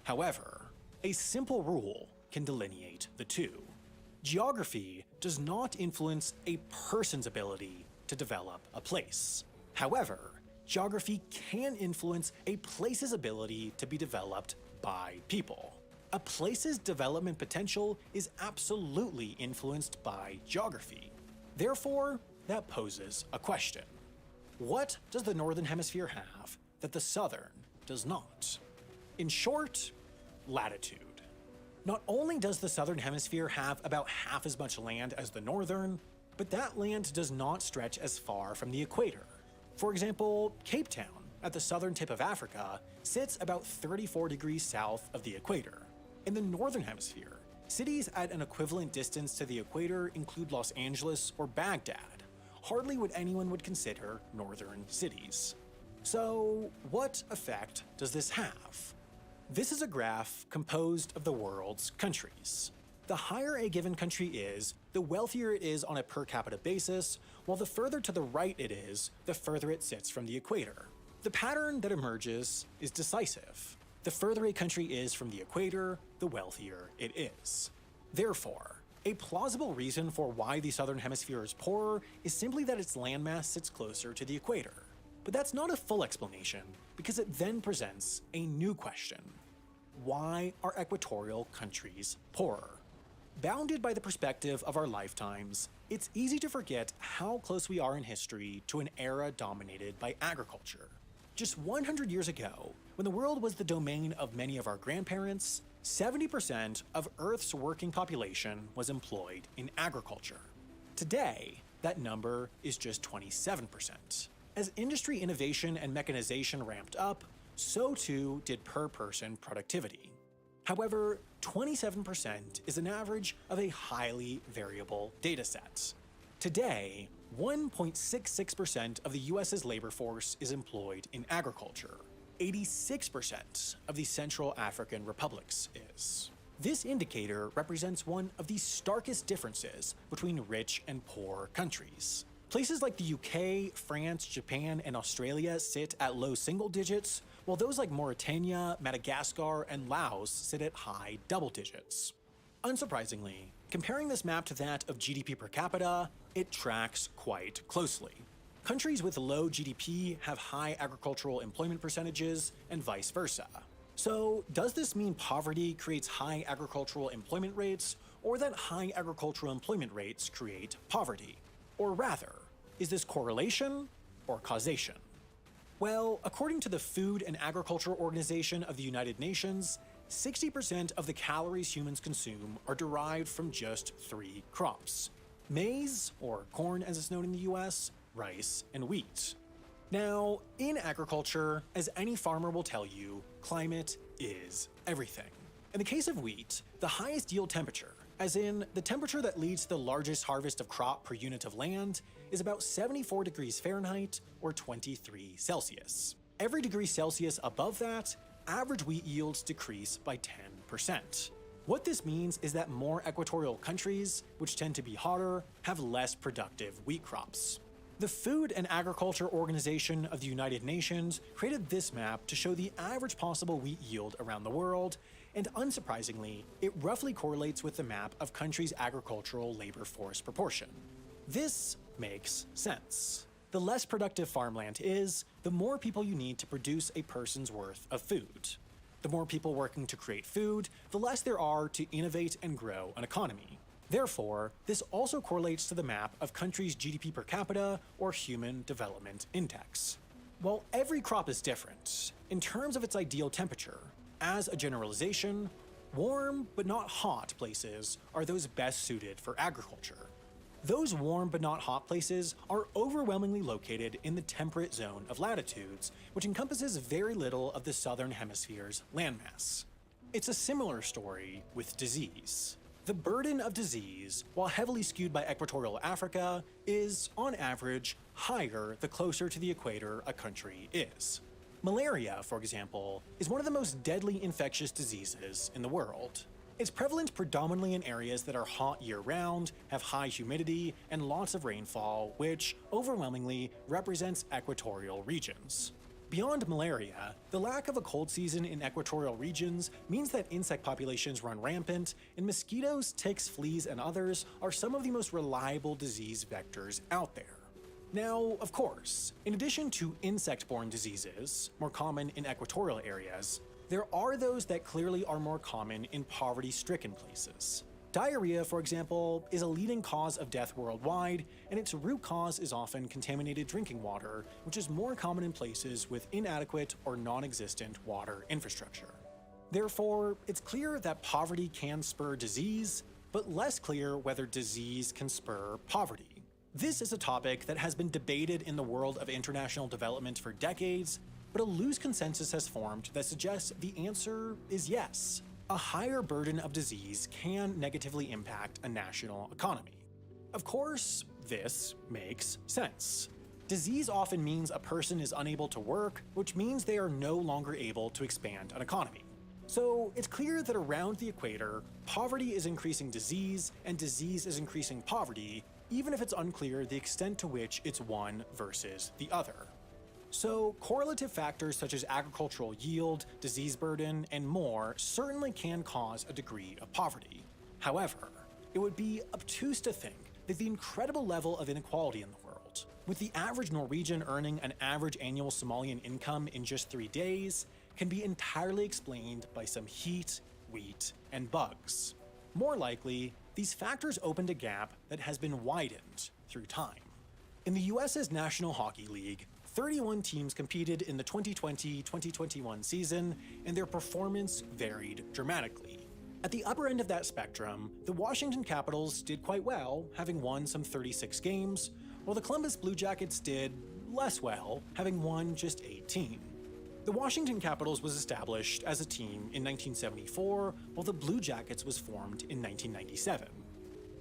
However, a simple rule can delineate the two. Geography does not influence a person's ability to develop a place. However, geography can influence a place's ability to be developed by people. A place's development potential is absolutely influenced by geography. Therefore, that poses a question. What does the Northern Hemisphere have that the Southern does not? In short, latitude. Not only does the Southern Hemisphere have about half as much land as the Northern, but that land does not stretch as far from the equator. For example, Cape Town, at the southern tip of Africa, sits about 34 degrees south of the equator. In the Northern Hemisphere, cities at an equivalent distance to the equator include Los Angeles or Baghdad, hardly what anyone would consider northern cities. So, what effect does this have? This is a graph composed of the world's countries. The higher a given country is, the wealthier it is on a per capita basis, while the further to the right it is, the further it sits from the equator. The pattern that emerges is decisive. The further a country is from the equator, the wealthier it is. Therefore, a plausible reason for why the Southern Hemisphere is poorer is simply that its landmass sits closer to the equator. But that's not a full explanation, because it then presents a new question. Why are equatorial countries poorer? Bounded by the perspective of our lifetimes, it's easy to forget how close we are in history to an era dominated by agriculture. Just 100 years ago, when the world was the domain of many of our grandparents, 70% of Earth's working population was employed in agriculture. Today, that number is just 27%. As industry innovation and mechanization ramped up, so too did per-person productivity. However, 27% is an average of a highly variable dataset. Today, 1.66% of the US's labor force is employed in agriculture. 86% of the Central African republics is. This indicator represents one of the starkest differences between rich and poor countries. Places like the UK, France, Japan, and Australia sit at low single digits, while those like Mauritania, Madagascar, and Laos sit at high double digits. Unsurprisingly, comparing this map to that of GDP per capita, it tracks quite closely. Countries with low GDP have high agricultural employment percentages, and vice versa. So, does this mean poverty creates high agricultural employment rates, or that high agricultural employment rates create poverty? Or rather, is this correlation or causation? Well, according to the Food and Agriculture Organization of the United Nations, 60% of the calories humans consume are derived from just 3 crops: maize, or corn as it's known in the US, rice, and wheat. Now, in agriculture, as any farmer will tell you, climate is everything. In the case of wheat, the highest yield temperature, as in the temperature that leads to the largest harvest of crop per unit of land, is about 74 degrees Fahrenheit or 23 Celsius. Every degree Celsius above that, average wheat yields decrease by 10%. What this means is that more equatorial countries, which tend to be hotter, have less productive wheat crops. The Food and Agriculture Organization of the United Nations created this map to show the average possible wheat yield around the world, and unsurprisingly, it roughly correlates with the map of countries' agricultural labor force proportion. This makes sense. The less productive farmland is, the more people you need to produce a person's worth of food. The more people working to create food, the less there are to innovate and grow an economy. Therefore, this also correlates to the map of countries' GDP per capita or Human Development Index. While every crop is different, in terms of its ideal temperature, as a generalization, warm but not hot places are those best suited for agriculture. Those warm but not hot places are overwhelmingly located in the temperate zone of latitudes, which encompasses very little of the southern hemisphere's landmass. It's a similar story with disease. The burden of disease, while heavily skewed by equatorial Africa, is, on average, higher the closer to the equator a country is. Malaria, for example, is one of the most deadly infectious diseases in the world. It's prevalent predominantly in areas that are hot year-round, have high humidity, and lots of rainfall, which, overwhelmingly, represents equatorial regions. Beyond malaria, the lack of a cold season in equatorial regions means that insect populations run rampant, and mosquitoes, ticks, fleas, and others are some of the most reliable disease vectors out there. Now, of course, in addition to insect-borne diseases, more common in equatorial areas, there are those that clearly are more common in poverty-stricken places. Diarrhea, for example, is a leading cause of death worldwide, and its root cause is often contaminated drinking water, which is more common in places with inadequate or non-existent water infrastructure. Therefore, it's clear that poverty can spur disease, but less clear whether disease can spur poverty. This is a topic that has been debated in the world of international development for decades, but a loose consensus has formed that suggests the answer is yes. A higher burden of disease can negatively impact a national economy. Of course, this makes sense. Disease often means a person is unable to work, which means they are no longer able to expand an economy. So it's clear that around the equator, poverty is increasing disease, and disease is increasing poverty, even if it's unclear the extent to which it's one versus the other. So, correlative factors such as agricultural yield, disease burden, and more certainly can cause a degree of poverty. However, it would be obtuse to think that the incredible level of inequality in the world, with the average Norwegian earning an average annual Somalian income in just 3 days, can be entirely explained by some heat, wheat, and bugs. More likely, these factors opened a gap that has been widened through time. In the US's National Hockey League, 31 teams competed in the 2020-2021 season, and their performance varied dramatically. At the upper end of that spectrum, the Washington Capitals did quite well, having won some 36 games, while the Columbus Blue Jackets did less well, having won just 18. The Washington Capitals was established as a team in 1974, while the Blue Jackets was formed in 1997.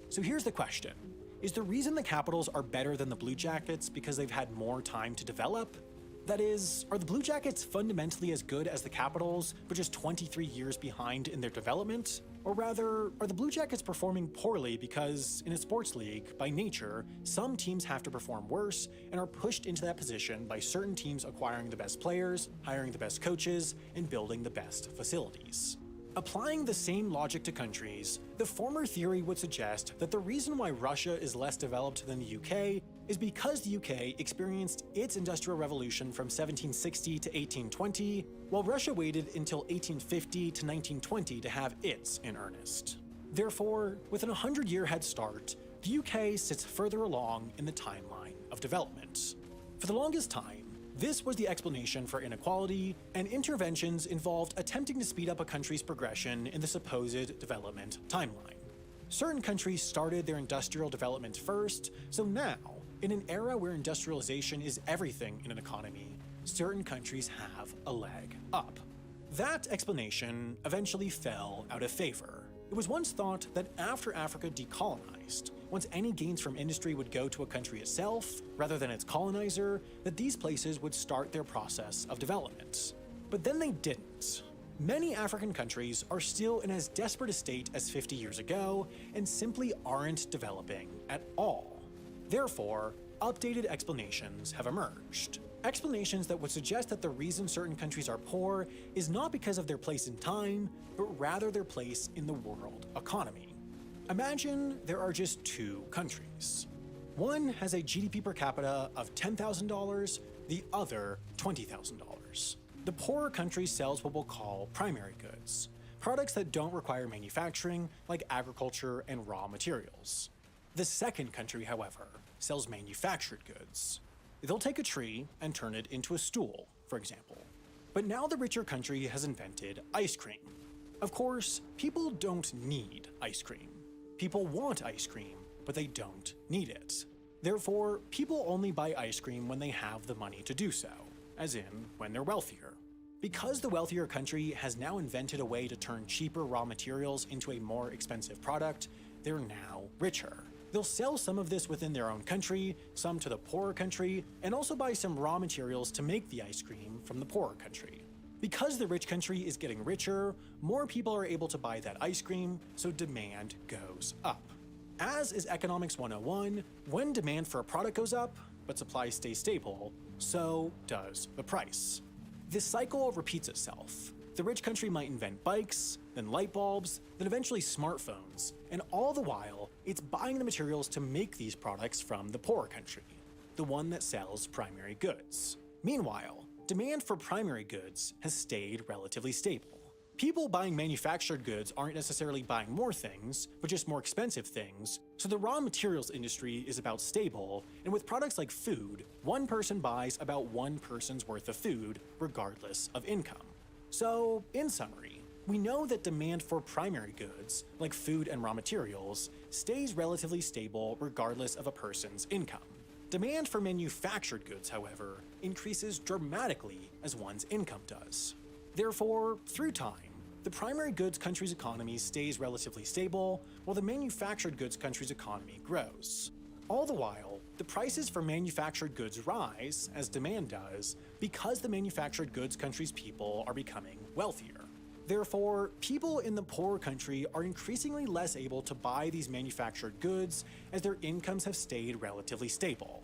So here's the question. Is the reason the Capitals are better than the Blue Jackets because they've had more time to develop? That is, are the Blue Jackets fundamentally as good as the Capitals, but just 23 years behind in their development? Or rather, are the Blue Jackets performing poorly because, in a sports league, by nature, some teams have to perform worse and are pushed into that position by certain teams acquiring the best players, hiring the best coaches, and building the best facilities? Applying the same logic to countries, the former theory would suggest that the reason why Russia is less developed than the UK is because the UK experienced its Industrial Revolution from 1760 to 1820, while Russia waited until 1850 to 1920 to have its in earnest. Therefore, with an 100-year head start, the UK sits further along in the timeline of development. For the longest time, this was the explanation for inequality, and interventions involved attempting to speed up a country's progression in the supposed development timeline. Certain countries started their industrial development first, so now, in an era where industrialization is everything in an economy, certain countries have a leg up. That explanation eventually fell out of favor. It was once thought that after Africa decolonized, once any gains from industry would go to a country itself, rather than its colonizer, that these places would start their process of development. But then they didn't. Many African countries are still in as desperate a state as 50 years ago, and simply aren't developing at all. Therefore, updated explanations have emerged. Explanations that would suggest that the reason certain countries are poor is not because of their place in time, but rather their place in the world economy. Imagine there are just two countries. One has a GDP per capita of $10,000, the other $20,000. The poorer country sells what we'll call primary goods, products that don't require manufacturing, like agriculture and raw materials. The second country, however, sells manufactured goods. They'll take a tree and turn it into a stool, for example. But now the richer country has invented ice cream. Of course, people don't need ice cream. People want ice cream, but they don't need it. Therefore, people only buy ice cream when they have the money to do so, as in when they're wealthier. Because the wealthier country has now invented a way to turn cheaper raw materials into a more expensive product, they're now richer. They'll sell some of this within their own country, some to the poorer country, and also buy some raw materials to make the ice cream from the poorer country. Because the rich country is getting richer, more people are able to buy that ice cream, so demand goes up. As is Economics 101, when demand for a product goes up, but supply stays stable, so does the price. This cycle repeats itself. The rich country might invent bikes, then light bulbs, then eventually smartphones, and all the while, it's buying the materials to make these products from the poorer country, the one that sells primary goods. Meanwhile, demand for primary goods has stayed relatively stable. People buying manufactured goods aren't necessarily buying more things, but just more expensive things, so the raw materials industry is about stable, and with products like food, one person buys about one person's worth of food, regardless of income. So, in summary, we know that demand for primary goods, like food and raw materials, stays relatively stable regardless of a person's income. Demand for manufactured goods, however, increases dramatically as one's income does. Therefore, through time, the primary goods country's economy stays relatively stable, while the manufactured goods country's economy grows. All the while, the prices for manufactured goods rise, as demand does, because the manufactured goods country's people are becoming wealthier. Therefore, people in the poorer country are increasingly less able to buy these manufactured goods as their incomes have stayed relatively stable.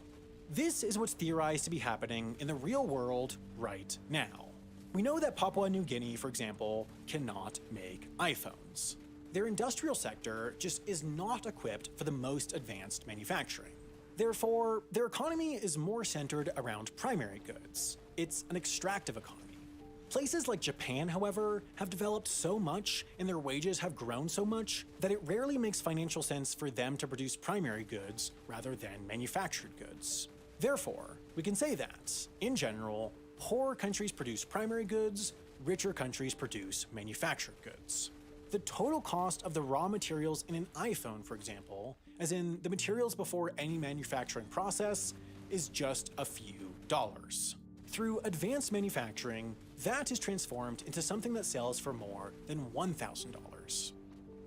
This is what's theorized to be happening in the real world right now. We know that Papua New Guinea, for example, cannot make iPhones. Their industrial sector just is not equipped for the most advanced manufacturing. Therefore, their economy is more centered around primary goods. It's an extractive economy. Places like Japan, however, have developed so much and their wages have grown so much that it rarely makes financial sense for them to produce primary goods rather than manufactured goods. Therefore, we can say that, in general, poorer countries produce primary goods, richer countries produce manufactured goods. The total cost of the raw materials in an iPhone, for example, as in the materials before any manufacturing process, is just a few dollars. Through advanced manufacturing, that is transformed into something that sells for more than $1,000.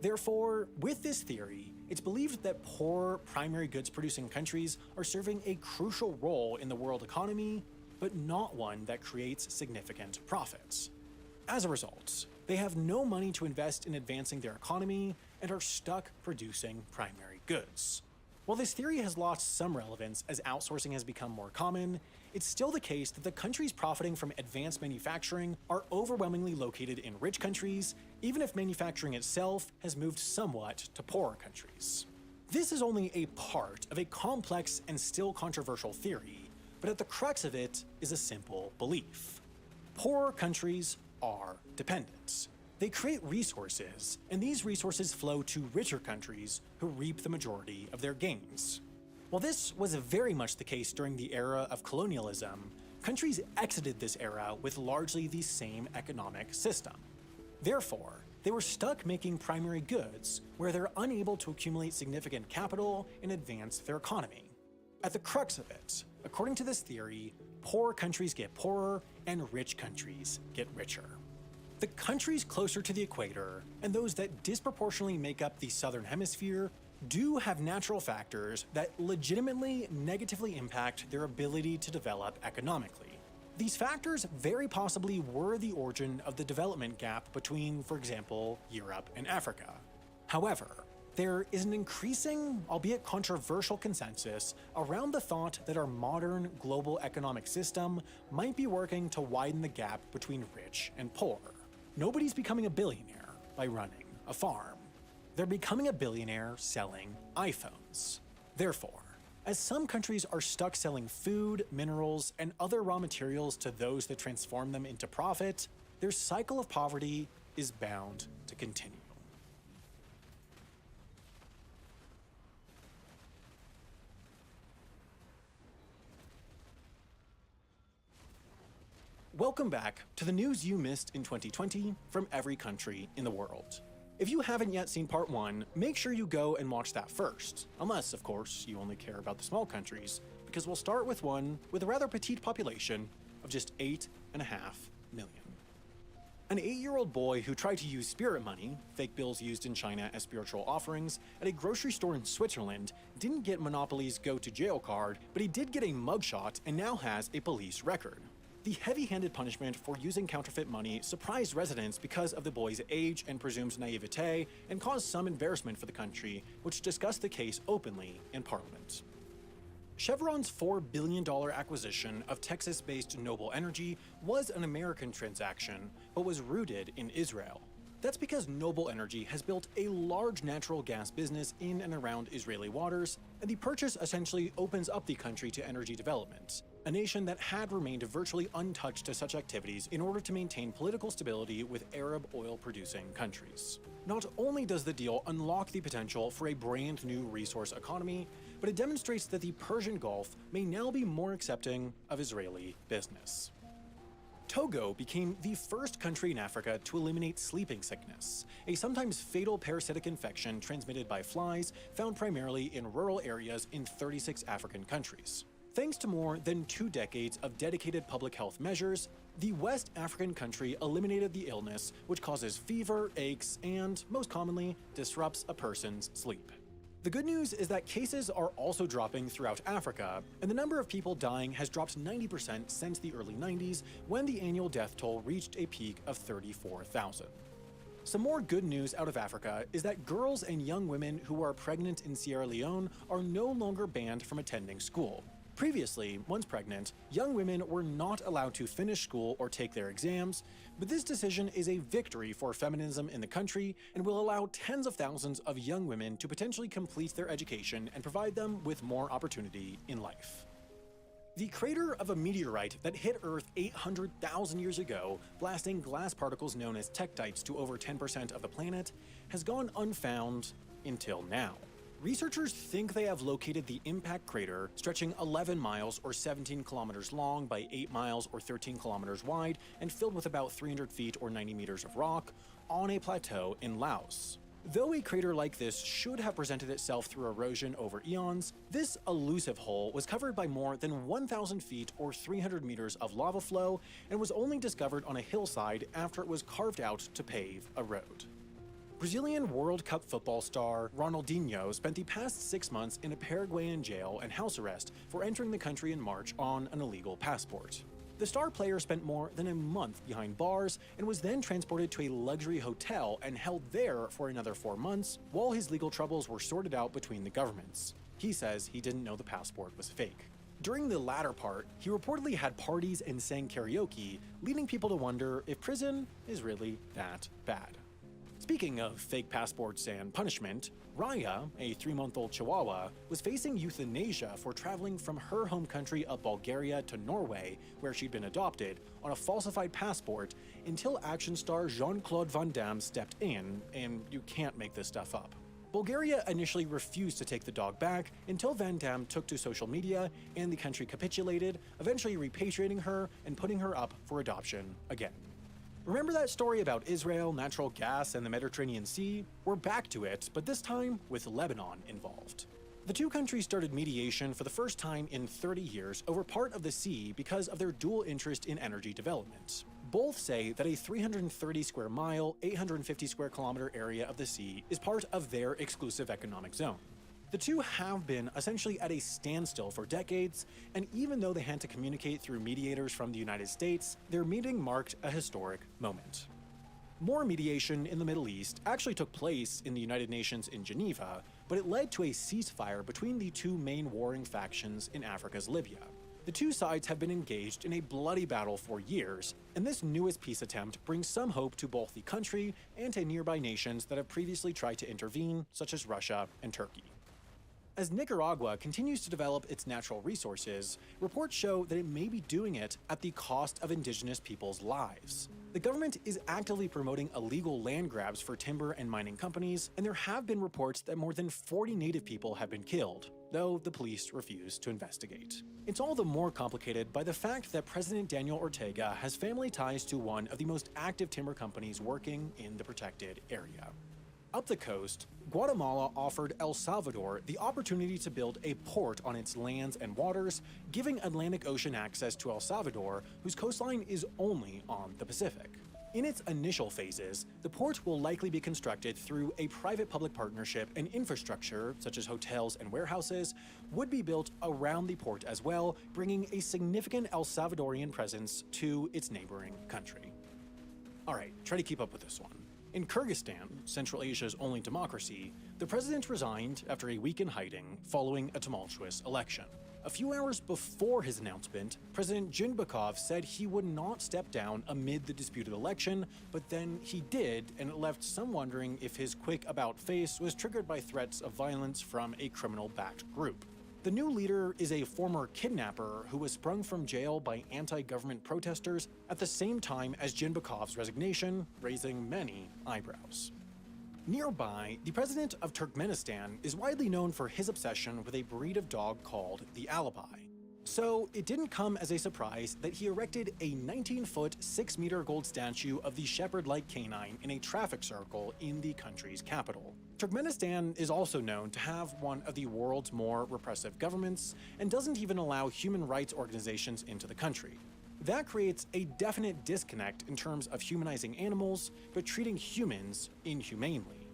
Therefore, with this theory, it's believed that poor primary goods producing countries are serving a crucial role in the world economy, but not one that creates significant profits. As a result, they have no money to invest in advancing their economy and are stuck producing primary goods. While this theory has lost some relevance as outsourcing has become more common, it's still the case that the countries profiting from advanced manufacturing are overwhelmingly located in rich countries, even if manufacturing itself has moved somewhat to poorer countries. This is only a part of a complex and still controversial theory, but at the crux of it is a simple belief. Poorer countries are dependent. They create resources, and these resources flow to richer countries who reap the majority of their gains. While this was very much the case during the era of colonialism, countries exited this era with largely the same economic system. Therefore, they were stuck making primary goods where they're unable to accumulate significant capital and advance their economy. At the crux of it, according to this theory, poor countries get poorer and rich countries get richer. The countries closer to the equator, and those that disproportionately make up the southern hemisphere, do have natural factors that legitimately negatively impact their ability to develop economically. These factors very possibly were the origin of the development gap between, for example, Europe and Africa. However, There is an increasing, albeit controversial consensus around the thought that our modern global economic system might be working to widen the gap between rich and poor. Nobody's becoming a billionaire by running a farm. They're becoming a billionaire selling iPhones. Therefore, as some countries are stuck selling food, minerals, and other raw materials to those that transform them into profit, their cycle of poverty is bound to continue. Welcome back to the news you missed in 2020 from every country in the world. If you haven't yet seen part 1, make sure you go and watch that first. Unless, of course, you only care about the small countries, because we'll start with one with a rather petite population of just 8.5 million. An 8-year-old boy who tried to use spirit money, fake bills used in China as spiritual offerings, at a grocery store in Switzerland didn't get Monopoly's go-to-jail card, but he did get a mugshot and now has a police record. The heavy-handed punishment for using counterfeit money surprised residents because of the boy's age and presumed naivete and caused some embarrassment for the country, which discussed the case openly in Parliament. Chevron's $4 billion acquisition of Texas-based Noble Energy was an American transaction, but was rooted in Israel. That's because Noble Energy has built a large natural gas business in and around Israeli waters, and the purchase essentially opens up the country to energy development, a nation that had remained virtually untouched to such activities in order to maintain political stability with Arab oil-producing countries. Not only does the deal unlock the potential for a brand new resource economy, but it demonstrates that the Persian Gulf may now be more accepting of Israeli business. Togo became the first country in Africa to eliminate sleeping sickness, a sometimes fatal parasitic infection transmitted by flies found primarily in rural areas in 36 African countries. Thanks to more than 2 decades of dedicated public health measures, the West African country eliminated the illness, which causes fever, aches, and, most commonly, disrupts a person's sleep. The good news is that cases are also dropping throughout Africa, and the number of people dying has dropped 90% since the early 90s, when the annual death toll reached a peak of 34,000. Some more good news out of Africa is that girls and young women who are pregnant in Sierra Leone are no longer banned from attending school. Previously, once pregnant, young women were not allowed to finish school or take their exams, but this decision is a victory for feminism in the country and will allow tens of thousands of young women to potentially complete their education and provide them with more opportunity in life. The crater of a meteorite that hit Earth 800,000 years ago, blasting glass particles known as tektites to over 10% of the planet, has gone unfound until now. Researchers think they have located the impact crater, stretching 11 miles or 17 kilometers long by 8 miles or 13 kilometers wide and filled with about 300 feet or 90 meters of rock, on a plateau in Laos. Though a crater like this should have presented itself through erosion over eons, this elusive hole was covered by more than 1,000 feet or 300 meters of lava flow and was only discovered on a hillside after it was carved out to pave a road. Brazilian World Cup football star Ronaldinho spent the past 6 months in a Paraguayan jail and house arrest for entering the country in March on an illegal passport. The star player spent more than a month behind bars and was then transported to a luxury hotel and held there for another 4 months while his legal troubles were sorted out between the governments. He says he didn't know the passport was fake. During the latter part, he reportedly had parties and sang karaoke, leading people to wonder if prison is really that bad. Speaking of fake passports and punishment, Raya, a 3-month-old Chihuahua, was facing euthanasia for traveling from her home country of Bulgaria to Norway, where she'd been adopted, on a falsified passport until action star Jean-Claude Van Damme stepped in, and you can't make this stuff up. Bulgaria initially refused to take the dog back until Van Damme took to social media and the country capitulated, eventually repatriating her and putting her up for adoption again. Remember that story about Israel, natural gas, and the Mediterranean Sea? We're back to it, but this time with Lebanon involved. The two countries started mediation for the first time in 30 years over part of the sea because of their dual interest in energy development. Both say that a 330 square mile, 850 square kilometer area of the sea is part of their exclusive economic zone. The two have been essentially at a standstill for decades, and even though they had to communicate through mediators from the United States, their meeting marked a historic moment. More mediation in the Middle East actually took place in the United Nations in Geneva, but it led to a ceasefire between the two main warring factions in Africa's Libya. The two sides have been engaged in a bloody battle for years, and this newest peace attempt brings some hope to both the country and to nearby nations that have previously tried to intervene, such as Russia and Turkey. As Nicaragua continues to develop its natural resources, reports show that it may be doing it at the cost of indigenous people's lives. The government is actively promoting illegal land grabs for timber and mining companies, and there have been reports that more than 40 native people have been killed, though the police refuse to investigate. It's all the more complicated by the fact that President Daniel Ortega has family ties to one of the most active timber companies working in the protected area. Up the coast, Guatemala offered El Salvador the opportunity to build a port on its lands and waters, giving Atlantic Ocean access to El Salvador, whose coastline is only on the Pacific. In its initial phases, the port will likely be constructed through a private-public partnership, and infrastructure, such as hotels and warehouses, would be built around the port as well, bringing a significant El Salvadorian presence to its neighboring country. Alright, try to keep up with this one. In Kyrgyzstan, Central Asia's only democracy, the president resigned after a week in hiding following a tumultuous election. A few hours before his announcement, President Jindbakov said he would not step down amid the disputed election, but then he did, and it left some wondering if his quick about-face was triggered by threats of violence from a criminal-backed group. The new leader is a former kidnapper who was sprung from jail by anti-government protesters at the same time as Jindbakov's resignation, raising many eyebrows. Nearby, the president of Turkmenistan is widely known for his obsession with a breed of dog called the Alibi. So it didn't come as a surprise that he erected a 19-foot, 6-meter gold statue of the shepherd-like canine in a traffic circle in the country's capital. Turkmenistan is also known to have one of the world's more repressive governments and doesn't even allow human rights organizations into the country. That creates a definite disconnect in terms of humanizing animals, but treating humans inhumanely.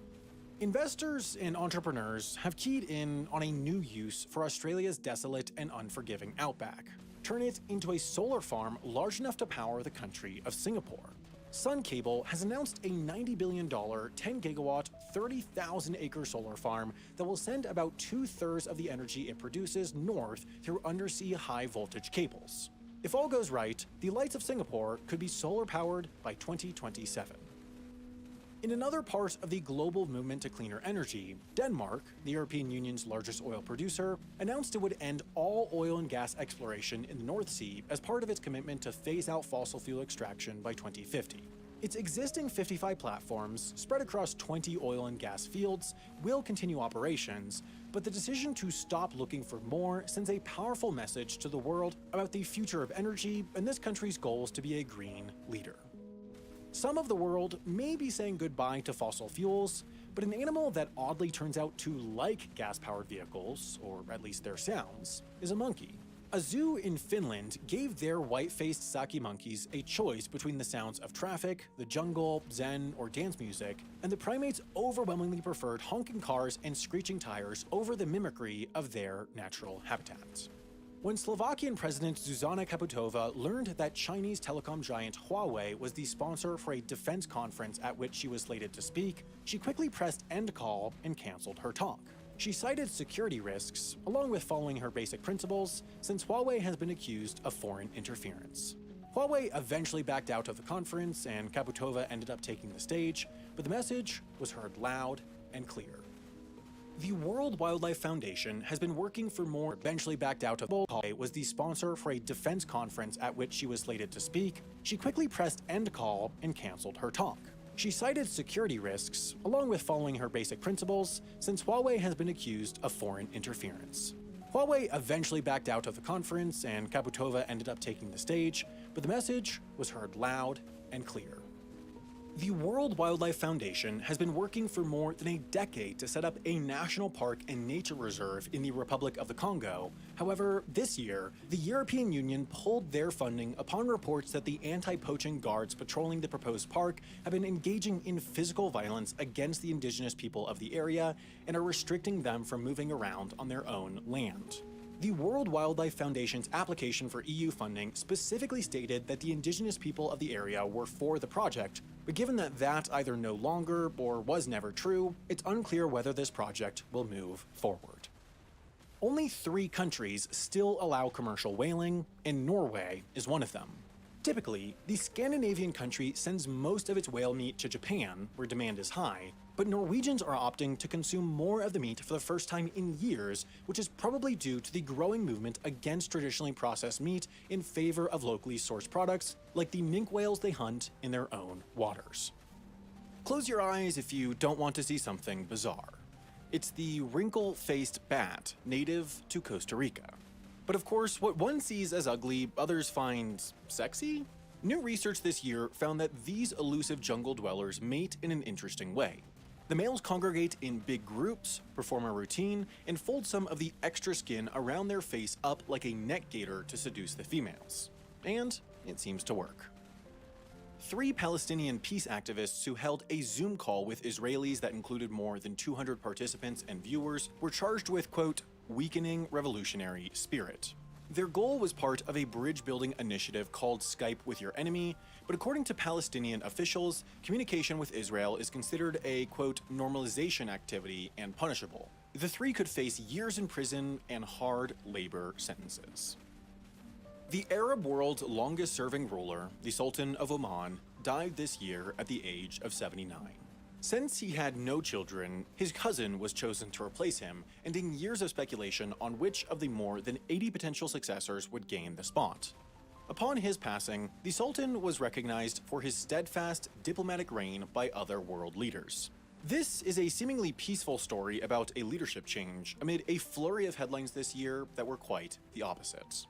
Investors and entrepreneurs have keyed in on a new use for Australia's desolate and unforgiving outback. Turn it into a solar farm large enough to power the country of Singapore. Sun Cable has announced a $90 billion, 10-gigawatt, 30,000-acre solar farm that will send about 2/3 of the energy it produces north through undersea high-voltage cables. If all goes right, the lights of Singapore could be solar-powered by 2027. In another part of the global movement to cleaner energy, Denmark, the European Union's largest oil producer, announced it would end all oil and gas exploration in the North Sea as part of its commitment to phase out fossil fuel extraction by 2050. Its existing 55 platforms, spread across 20 oil and gas fields, will continue operations, but the decision to stop looking for more sends a powerful message to the world about the future of energy and this country's goals to be a green leader. Some of the world may be saying goodbye to fossil fuels, but an animal that oddly turns out to like gas-powered vehicles, or at least their sounds, is a monkey. A zoo in Finland gave their white-faced Saki monkeys a choice between the sounds of traffic, the jungle, zen, or dance music, and the primates overwhelmingly preferred honking cars and screeching tires over the mimicry of their natural habitats. When Slovakian President Zuzana Kaputova learned that Chinese telecom giant Huawei was the sponsor for a defense conference at which she was slated to speak, she quickly pressed end call and canceled her talk. She cited security risks, along with following her basic principles, since Huawei has been accused of foreign interference. Huawei eventually backed out of the conference, and Kaputova ended up taking the stage, but the message was heard loud and clear. The World Wildlife Foundation has been working for more. Eventually backed out of Huawei was the sponsor for a defense conference at which she was slated to speak. She quickly pressed end call and canceled her talk. She cited security risks, along with following her basic principles, since Huawei has been accused of foreign interference. Huawei eventually backed out of the conference, and Kaputova ended up taking the stage, but the message was heard loud and clear. The World Wildlife Foundation has been working for more than a decade to set up a national park and nature reserve in the Republic of the Congo. However, this year, the European Union pulled their funding upon reports that the anti-poaching guards patrolling the proposed park have been engaging in physical violence against the indigenous people of the area and are restricting them from moving around on their own land. The World Wildlife Foundation's application for EU funding specifically stated that the indigenous people of the area were for the project, But given that that either no longer or was never true, it's unclear whether this project will move forward. Only 3 countries still allow commercial whaling, and Norway is one of them. Typically, the Scandinavian country sends most of its whale meat to Japan, where demand is high, but Norwegians are opting to consume more of the meat for the first time in years, which is probably due to the growing movement against traditionally processed meat in favor of locally sourced products, like the minke whales they hunt in their own waters. Close your eyes if you don't want to see something bizarre. It's the wrinkle-faced bat, native to Costa Rica. But of course, what one sees as ugly, others find sexy? New research this year found that these elusive jungle dwellers mate in an interesting way. The males congregate in big groups, perform a routine, and fold some of the extra skin around their face up like a neck gaiter to seduce the females. And it seems to work. 3 Palestinian peace activists who held a Zoom call with Israelis that included more than 200 participants and viewers were charged with, quote, weakening revolutionary spirit. Their goal was part of a bridge-building initiative called Skype with Your Enemy, but according to Palestinian officials, communication with Israel is considered a, quote, normalization activity and punishable. The 3 could face years in prison and hard labor sentences. The Arab world's longest-serving ruler, the Sultan of Oman, died this year at the age of 79. Since he had no children, his cousin was chosen to replace him, ending years of speculation on which of the more than 80 potential successors would gain the spot. Upon his passing, the Sultan was recognized for his steadfast diplomatic reign by other world leaders. This is a seemingly peaceful story about a leadership change amid a flurry of headlines this year that were quite the opposite.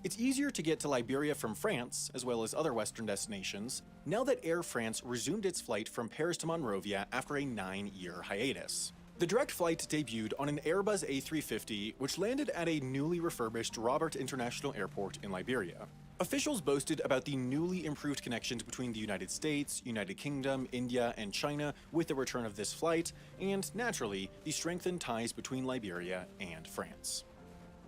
It's easier to get to Liberia from France, as well as other Western destinations, now that Air France resumed its flight from Paris to Monrovia after a 9-year hiatus. The direct flight debuted on an Airbus A350, which landed at a newly refurbished Robert International Airport in Liberia. Officials boasted about the newly improved connections between the United States, United Kingdom, India, and China with the return of this flight, and naturally, the strengthened ties between Liberia and France.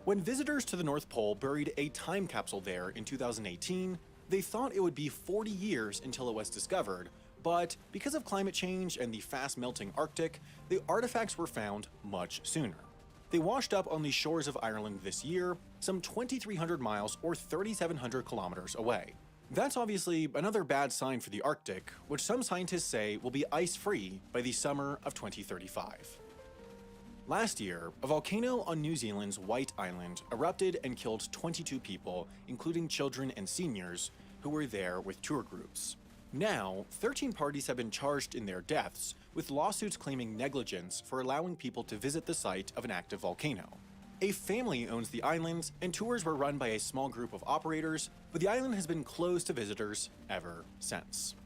When visitors to the North Pole buried a time capsule there in 2018, they thought it would be 40 years until it was discovered, but because of climate change and the fast-melting Arctic, the artifacts were found much sooner. They washed up on the shores of Ireland this year, some 2,300 miles or 3,700 kilometers away. That's obviously another bad sign for the Arctic, which some scientists say will be ice-free by the summer of 2035. Last year, a volcano on New Zealand's White Island erupted and killed 22 people, including children and seniors, who were there with tour groups. Now, 13 parties have been charged in their deaths, with lawsuits claiming negligence for allowing people to visit the site of an active volcano. A family owns the island, and tours were run by a small group of operators, but the island has been closed to visitors ever since.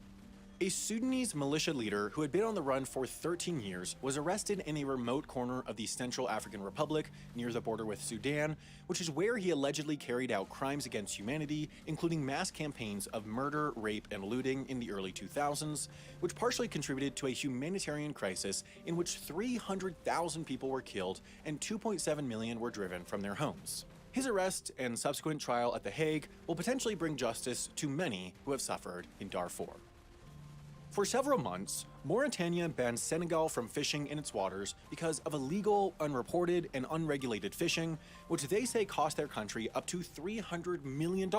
A Sudanese militia leader who had been on the run for 13 years was arrested in a remote corner of the Central African Republic near the border with Sudan, which is where he allegedly carried out crimes against humanity, including mass campaigns of murder, rape, and looting in the early 2000s, which partially contributed to a humanitarian crisis in which 300,000 people were killed and 2.7 million were driven from their homes. His arrest and subsequent trial at The Hague will potentially bring justice to many who have suffered in Darfur. For several months, Mauritania banned Senegal from fishing in its waters because of illegal, unreported, and unregulated fishing, which they say cost their country up to $300 million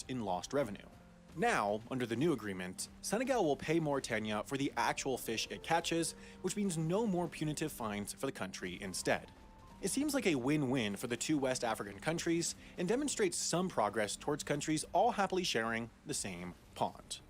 in lost revenue. Now, under the new agreement, Senegal will pay Mauritania for the actual fish it catches, which means no more punitive fines for the country instead. It seems like a win-win for the 2 West African countries and demonstrates some progress towards countries all happily sharing the same pond.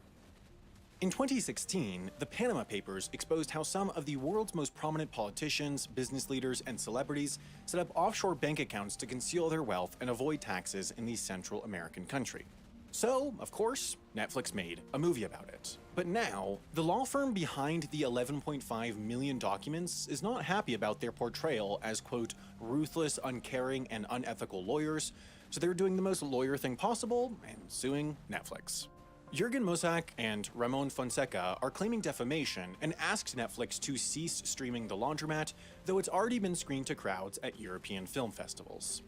In 2016, the Panama Papers exposed how some of the world's most prominent politicians, business leaders, and celebrities set up offshore bank accounts to conceal their wealth and avoid taxes in the Central American country. So, of course, Netflix made a movie about it. But now, the law firm behind the 11.5 million documents is not happy about their portrayal as, quote, ruthless, uncaring, and unethical lawyers, so they're doing the most lawyer thing possible and suing Netflix. Jürgen Mossack and Ramon Fonseca are claiming defamation and asked Netflix to cease streaming The Laundromat, though it's already been screened to crowds at European film festivals.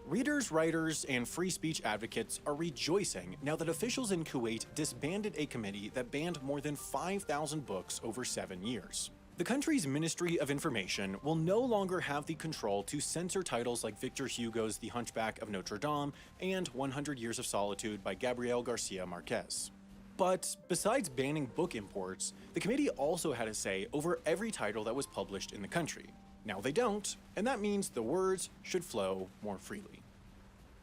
Readers, writers, and free speech advocates are rejoicing now that officials in Kuwait disbanded a committee that banned more than 5,000 books over 7 years. The country's Ministry of Information will no longer have the control to censor titles like Victor Hugo's The Hunchback of Notre Dame and 100 Years of Solitude by Gabriel Garcia Marquez. But besides banning book imports, the committee also had a say over every title that was published in the country. Now they don't, and that means the words should flow more freely.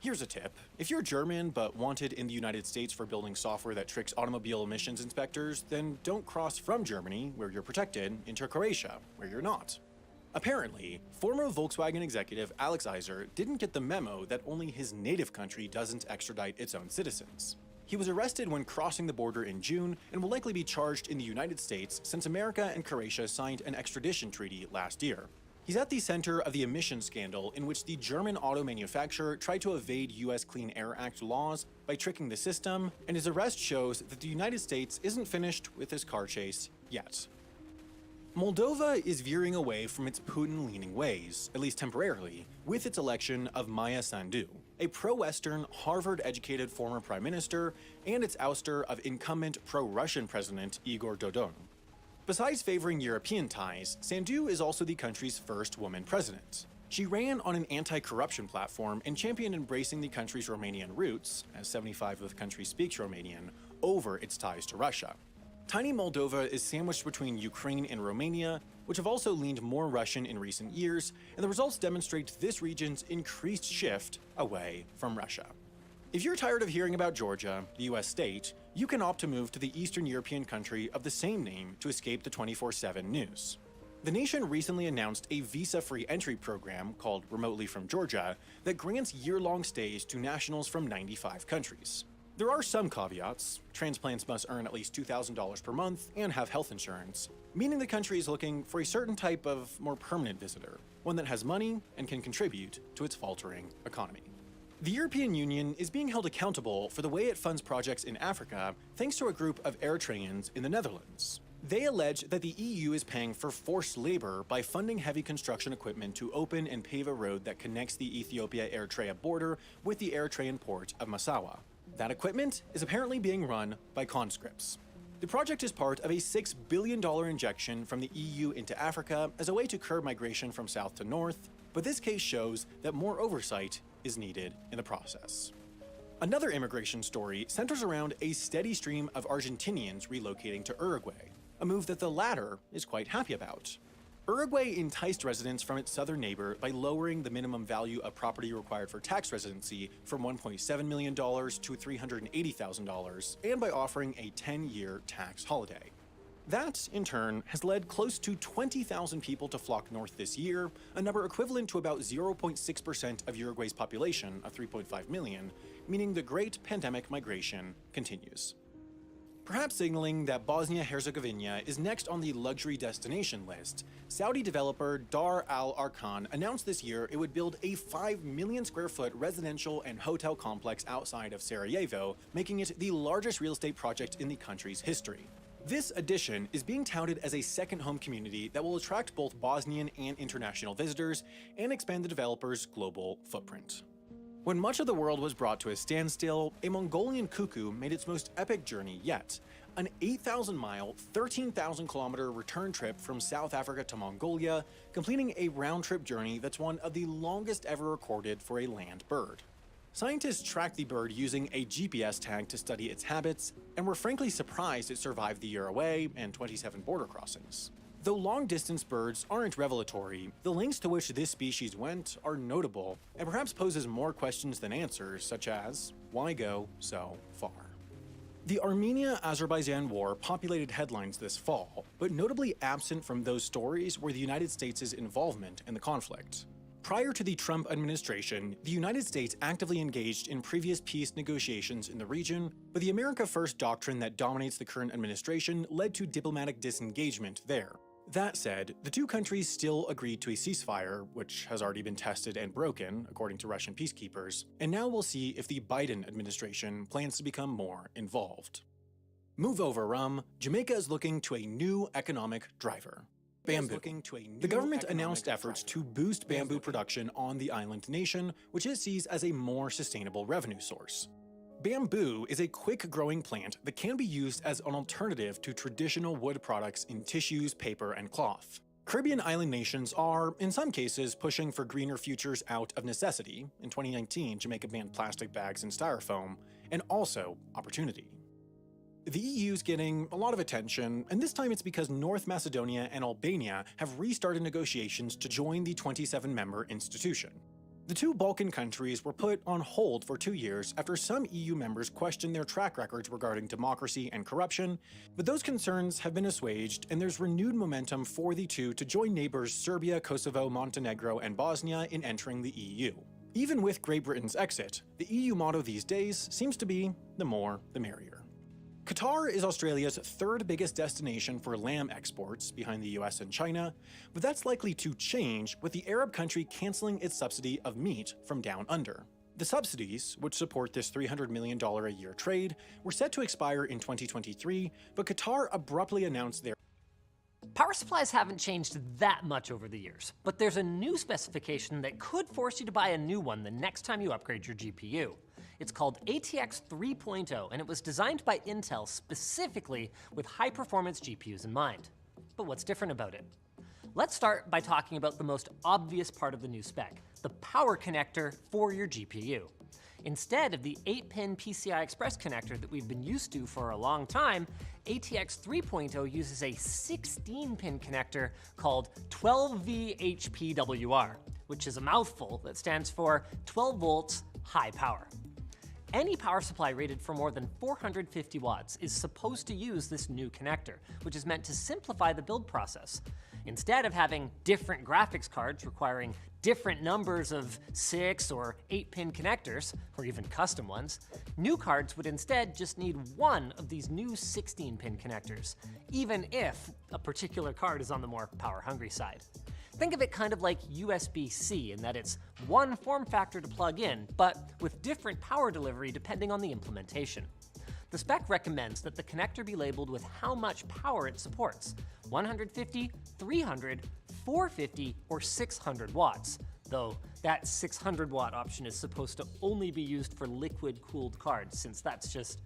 Here's a tip. If you're German but wanted in the United States for building software that tricks automobile emissions inspectors, then don't cross from Germany, where you're protected, into Croatia, where you're not. Apparently, former Volkswagen executive Alex Iser didn't get the memo that only his native country doesn't extradite its own citizens. He was arrested when crossing the border in June and will likely be charged in the United States since America and Croatia signed an extradition treaty last year. He's at the center of the emissions scandal in which the German auto manufacturer tried to evade US Clean Air Act laws by tricking the system, and his arrest shows that the United States isn't finished with this car chase yet. Moldova is veering away from its Putin-leaning ways, at least temporarily, with its election of Maia Sandu, a pro-Western, Harvard-educated former prime minister, and its ouster of incumbent pro-Russian president Igor Dodon. Besides favoring European ties, Sandu is also the country's first woman president. She ran on an anti-corruption platform and championed embracing the country's Romanian roots, as 75% of the country speaks Romanian, over its ties to Russia. Tiny Moldova is sandwiched between Ukraine and Romania, which have also leaned more Russian in recent years, and the results demonstrate this region's increased shift away from Russia. If you're tired of hearing about Georgia, the US state, you can opt to move to the Eastern European country of the same name to escape the 24/7 news. The nation recently announced a visa-free entry program called Remotely from Georgia that grants year-long stays to nationals from 95 countries. There are some caveats. Transplants must earn at least $2,000 per month and have health insurance, meaning the country is looking for a certain type of more permanent visitor, one that has money and can contribute to its faltering economy. The European Union is being held accountable for the way it funds projects in Africa thanks to a group of Eritreans in the Netherlands. They allege that the EU is paying for forced labor by funding heavy construction equipment to open and pave a road that connects the Ethiopia-Eritrea border with the Eritrean port of Massawa. That equipment is apparently being run by conscripts. The project is part of a $6 billion injection from the EU into Africa as a way to curb migration from south to north, but this case shows that more oversight is needed in the process. Another immigration story centers around a steady stream of Argentinians relocating to Uruguay, a move that the latter is quite happy about. Uruguay enticed residents from its southern neighbor by lowering the minimum value of property required for tax residency from $1.7 million to $380,000, and by offering a 10-year tax holiday. That, in turn, has led close to 20,000 people to flock north this year, a number equivalent to about 0.6% of Uruguay's population of 3.5 million, meaning the great pandemic migration continues. Perhaps signaling that Bosnia-Herzegovina is next on the luxury destination list, Saudi developer Dar Al Arkan announced this year it would build a 5 million square foot residential and hotel complex outside of Sarajevo, making it the largest real estate project in the country's history. This addition is being touted as a second home community that will attract both Bosnian and international visitors and expand the developer's global footprint. When much of the world was brought to a standstill, a Mongolian cuckoo made its most epic journey yet, an 8,000-mile, 13,000-kilometer return trip from South Africa to Mongolia, completing a round-trip journey that's one of the longest ever recorded for a land bird. Scientists tracked the bird using a GPS tag to study its habits, and were frankly surprised it survived the year away and 27 border crossings. Though long-distance birds aren't revelatory, the lengths to which this species went are notable, and perhaps poses more questions than answers, such as, why go so far? The Armenia-Azerbaijan war populated headlines this fall, but notably absent from those stories were the United States' involvement in the conflict. Prior to the Trump administration, the United States actively engaged in previous peace negotiations in the region, but the America First doctrine that dominates the current administration led to diplomatic disengagement there. That said, the two countries still agreed to a ceasefire, which has already been tested and broken, according to Russian peacekeepers, and now we'll see if the Biden administration plans to become more involved. Move over, Jamaica is looking to a new economic driver. Bamboo. The government announced efforts to boost bamboo production on the island nation, which it sees as a more sustainable revenue source. Bamboo is a quick-growing plant that can be used as an alternative to traditional wood products in tissues, paper, and cloth. Caribbean island nations are, in some cases, pushing for greener futures out of necessity. In 2019, Jamaica banned plastic bags and styrofoam, and also opportunity. The EU's getting a lot of attention, and this time it's because North Macedonia and Albania have restarted negotiations to join the 27-member institution. The two Balkan countries were put on hold for 2 years after some EU members questioned their track records regarding democracy and corruption, but those concerns have been assuaged and there's renewed momentum for the two to join neighbors Serbia, Kosovo, Montenegro, and Bosnia in entering the EU. Even with Great Britain's exit, the EU motto these days seems to be the more the merrier. Qatar is Australia's third biggest destination for lamb exports, behind the US and China, but that's likely to change with the Arab country canceling its subsidy of meat from down under. The subsidies, which support this $300 million a year trade, were set to expire in 2023, but Qatar abruptly announced their Power supplies haven't changed that much over the years, but there's a new specification that could force you to buy a new one the next time you upgrade your GPU. It's called ATX 3.0, and it was designed by Intel specifically with high-performance GPUs in mind. But what's different about it? Let's start by talking about the most obvious part of the new spec, the power connector for your GPU. Instead of the 8-pin PCI Express connector that we've been used to for a long time, ATX 3.0 uses a 16-pin connector called 12VHPWR, which is a mouthful that stands for 12 volts high power. Any power supply rated for more than 450 watts is supposed to use this new connector, which is meant to simplify the build process. Instead of having different graphics cards requiring different numbers of 6 or 8-pin connectors, or even custom ones, new cards would instead just need one of these new 16-pin connectors, even if a particular card is on the more power-hungry side. Think of it kind of like USB-C in that it's one form factor to plug in, but with different power delivery depending on the implementation. The spec recommends that the connector be labeled with how much power it supports: 150, 300, 450, or 600 watts, though that 600 watt option is supposed to only be used for liquid-cooled cards, since that's just,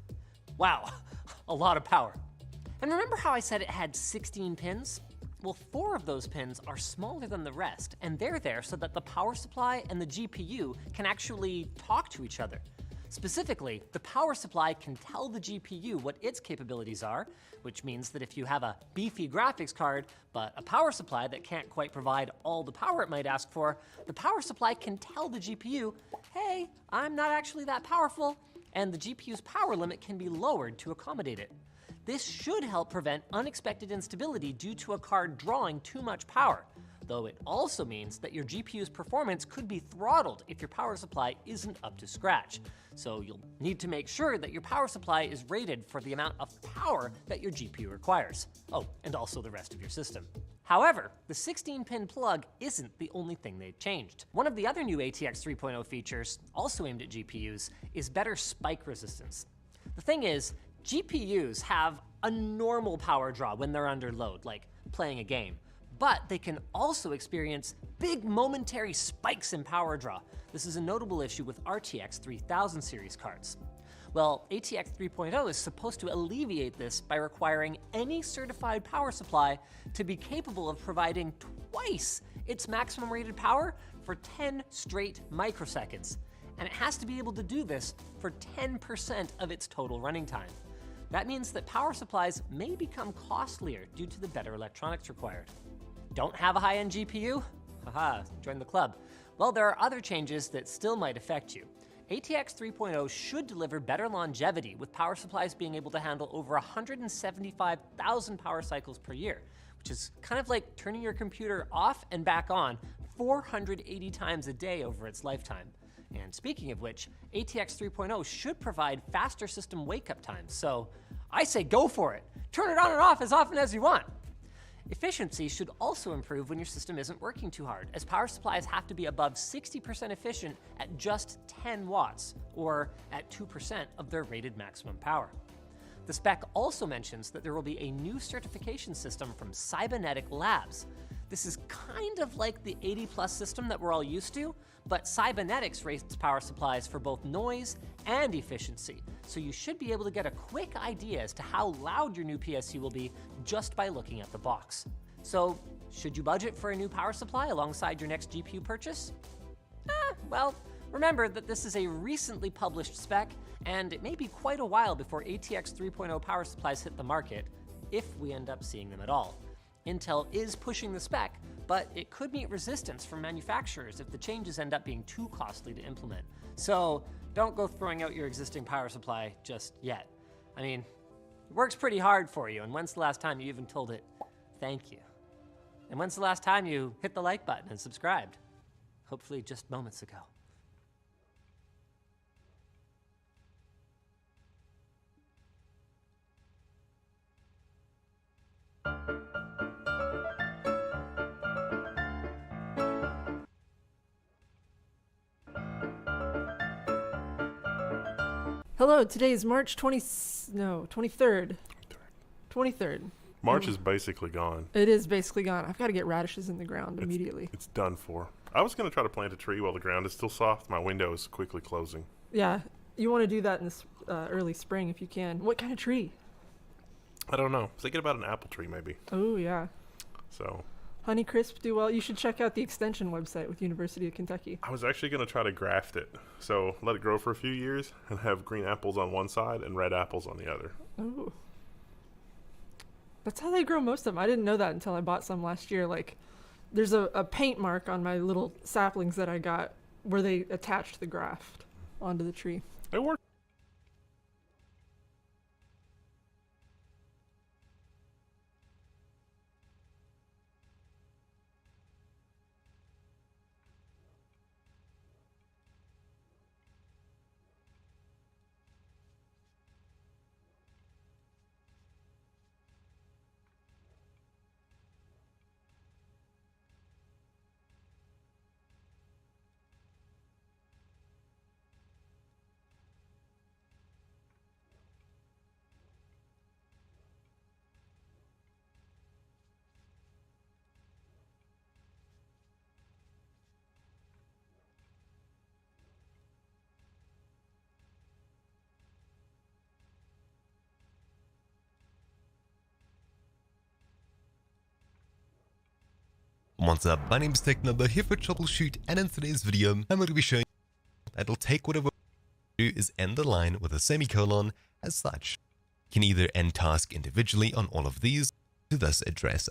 wow, a lot of power. And remember how I said it had 16 pins? Well, 4 of those pins are smaller than the rest, and they're there so that the power supply and the GPU can actually talk to each other. Specifically, the power supply can tell the GPU what its capabilities are, which means that if you have a beefy graphics card, but a power supply that can't quite provide all the power it might ask for, the power supply can tell the GPU, hey, I'm not actually that powerful, and the GPU's power limit can be lowered to accommodate it. This should help prevent unexpected instability due to a card drawing too much power, though it also means that your GPU's performance could be throttled if your power supply isn't up to scratch. So you'll need to make sure that your power supply is rated for the amount of power that your GPU requires. Oh, and also the rest of your system. However, the 16-pin plug isn't the only thing they've changed. One of the other new ATX 3.0 features, also aimed at GPUs, is better spike resistance. The thing is, GPUs have a normal power draw when they're under load, like playing a game, but they can also experience big momentary spikes in power draw. This is a notable issue with RTX 3000 series cards. Well, ATX 3.0 is supposed to alleviate this by requiring any certified power supply to be capable of providing twice its maximum rated power for 10 straight microseconds. And it has to be able to do this for 10% of its total running time. That means that power supplies may become costlier due to the better electronics required. Don't have a high-end GPU? Haha, join the club. Well, there are other changes that still might affect you. ATX 3.0 should deliver better longevity, with power supplies being able to handle over 175,000 power cycles per year, which is kind of like turning your computer off and back on 480 times a day over its lifetime. And speaking of which, ATX 3.0 should provide faster system wake-up times, so I say go for it. Turn it on and off as often as you want. Efficiency should also improve when your system isn't working too hard, as power supplies have to be above 60% efficient at just 10 watts, or at 2% of their rated maximum power. The spec also mentions that there will be a new certification system from Cybernetic Labs. This is kind of like the 80+ system that we're all used to, but Cybernetics rates power supplies for both noise and efficiency, so you should be able to get a quick idea as to how loud your new PSU will be just by looking at the box. So, should you budget for a new power supply alongside your next GPU purchase? Well, remember that this is a recently published spec, and it may be quite a while before ATX 3.0 power supplies hit the market, if we end up seeing them at all. Intel is pushing the spec, but it could meet resistance from manufacturers if the changes end up being too costly to implement. So don't go throwing out your existing power supply just yet. I mean, it works pretty hard for you, and when's the last time you even told it thank you? And when's the last time you hit the like button and subscribed? Hopefully just moments ago. Hello, today is March 23rd. 23rd. March is basically gone. It is basically gone. I've got to get radishes in the ground immediately. It's done for. I was going to try to plant a tree while the ground is still soft. My window is quickly closing. Yeah, you want to do that in this early spring if you can. What kind of tree? I don't know. Thinking about an apple tree maybe. Oh, yeah. So Honeycrisp do well. You should check out the extension website with University of Kentucky. I was actually going to try to graft it. So let it grow for a few years and have green apples on one side and red apples on the other. Oh. That's how they grow most of them. I didn't know that until I bought some last year. Like, there's a paint mark on my little saplings that I got where they attached the graft onto the tree. It worked. What's up, my name is TechNumber here for Troubleshoot, and in today's video I'm going to be showing you that it'll take whatever you do is end the line with a semicolon. As such, you can either end task individually on all of these to thus address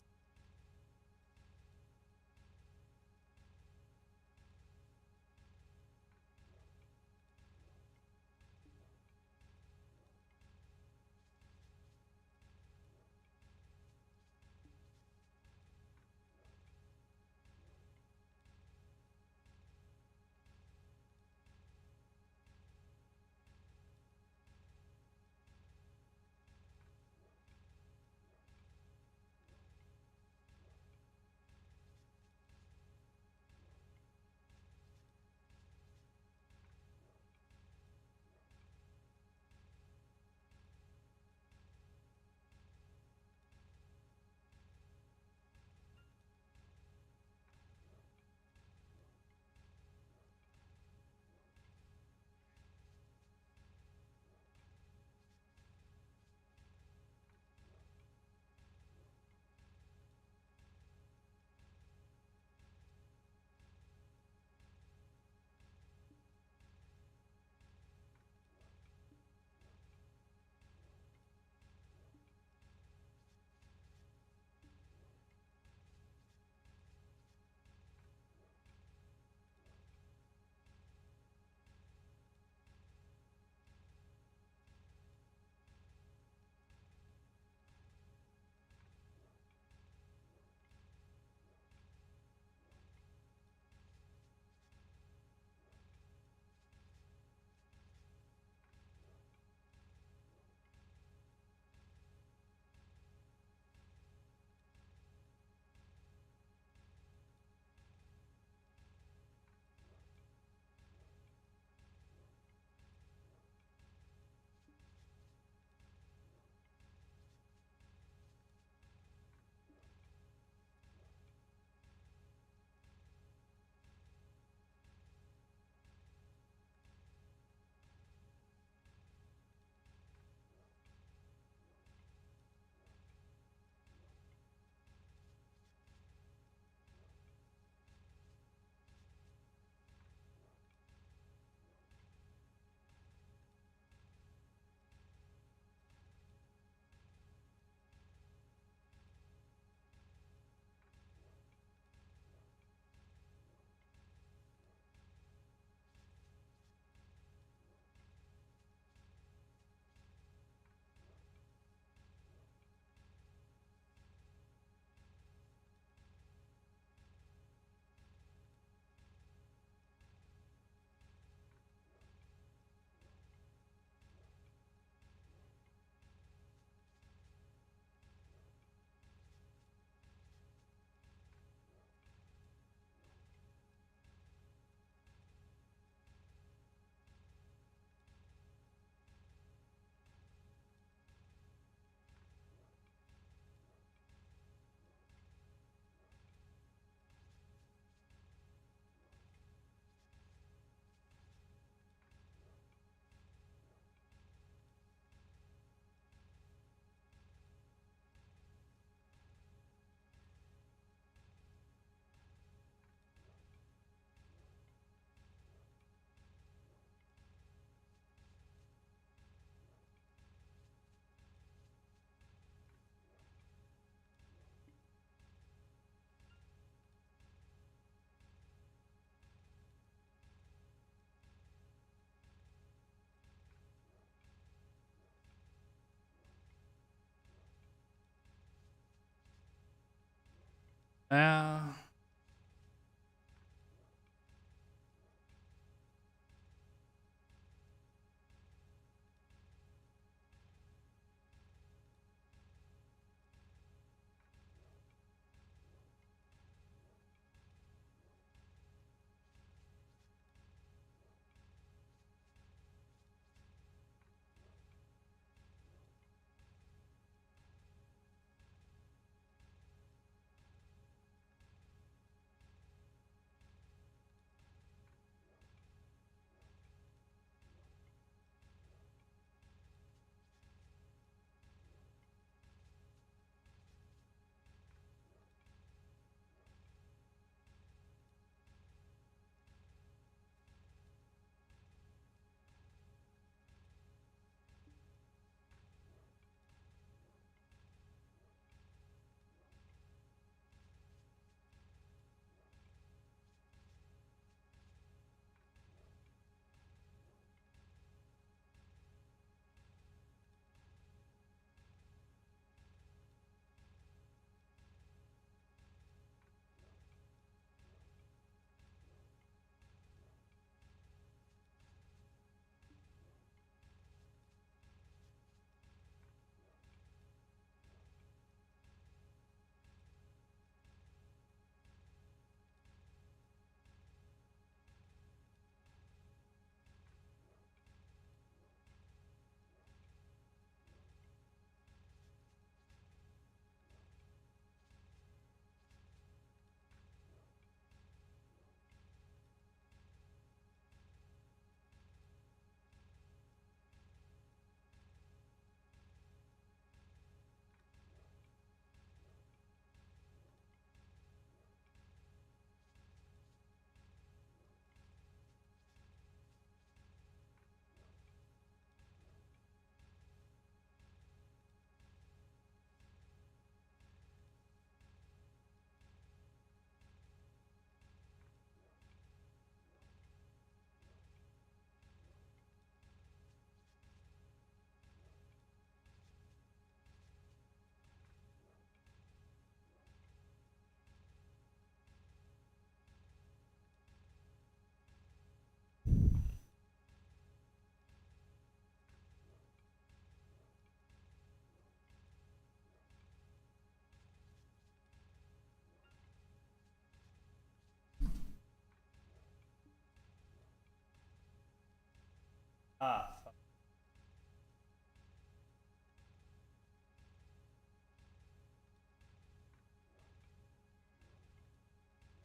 Uh,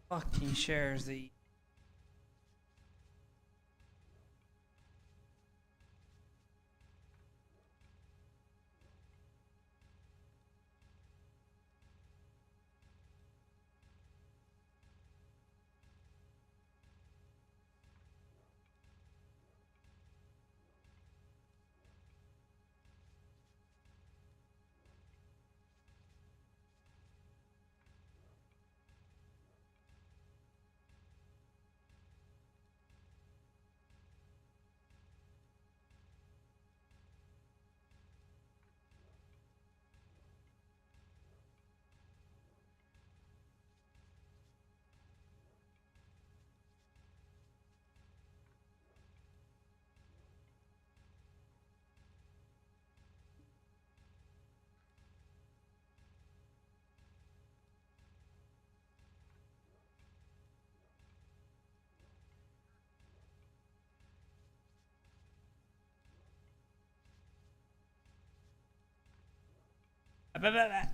fucking shares the.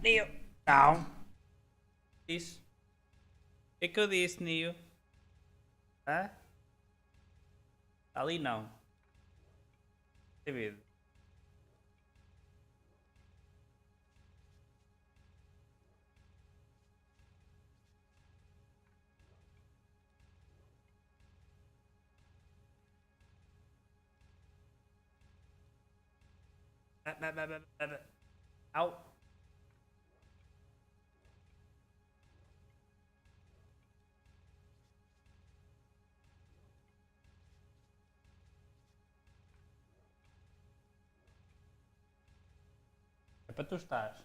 Neo. Não. Isso. O que eu disse, Neo? Hã? Ali não. TV. Au. É para tu estás.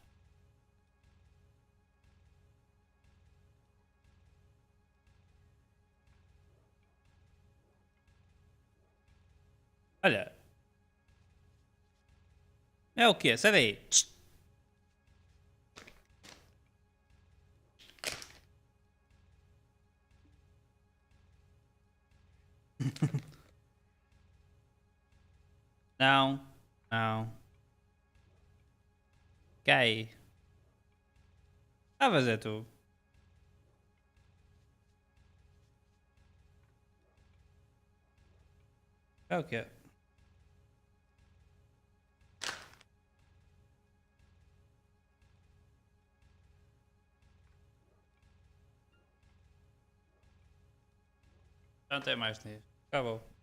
Olha. É o quê? Sai daí. Não. Não. Cai. A fazer tu. É o quê? Não tem mais nisso. Acabou.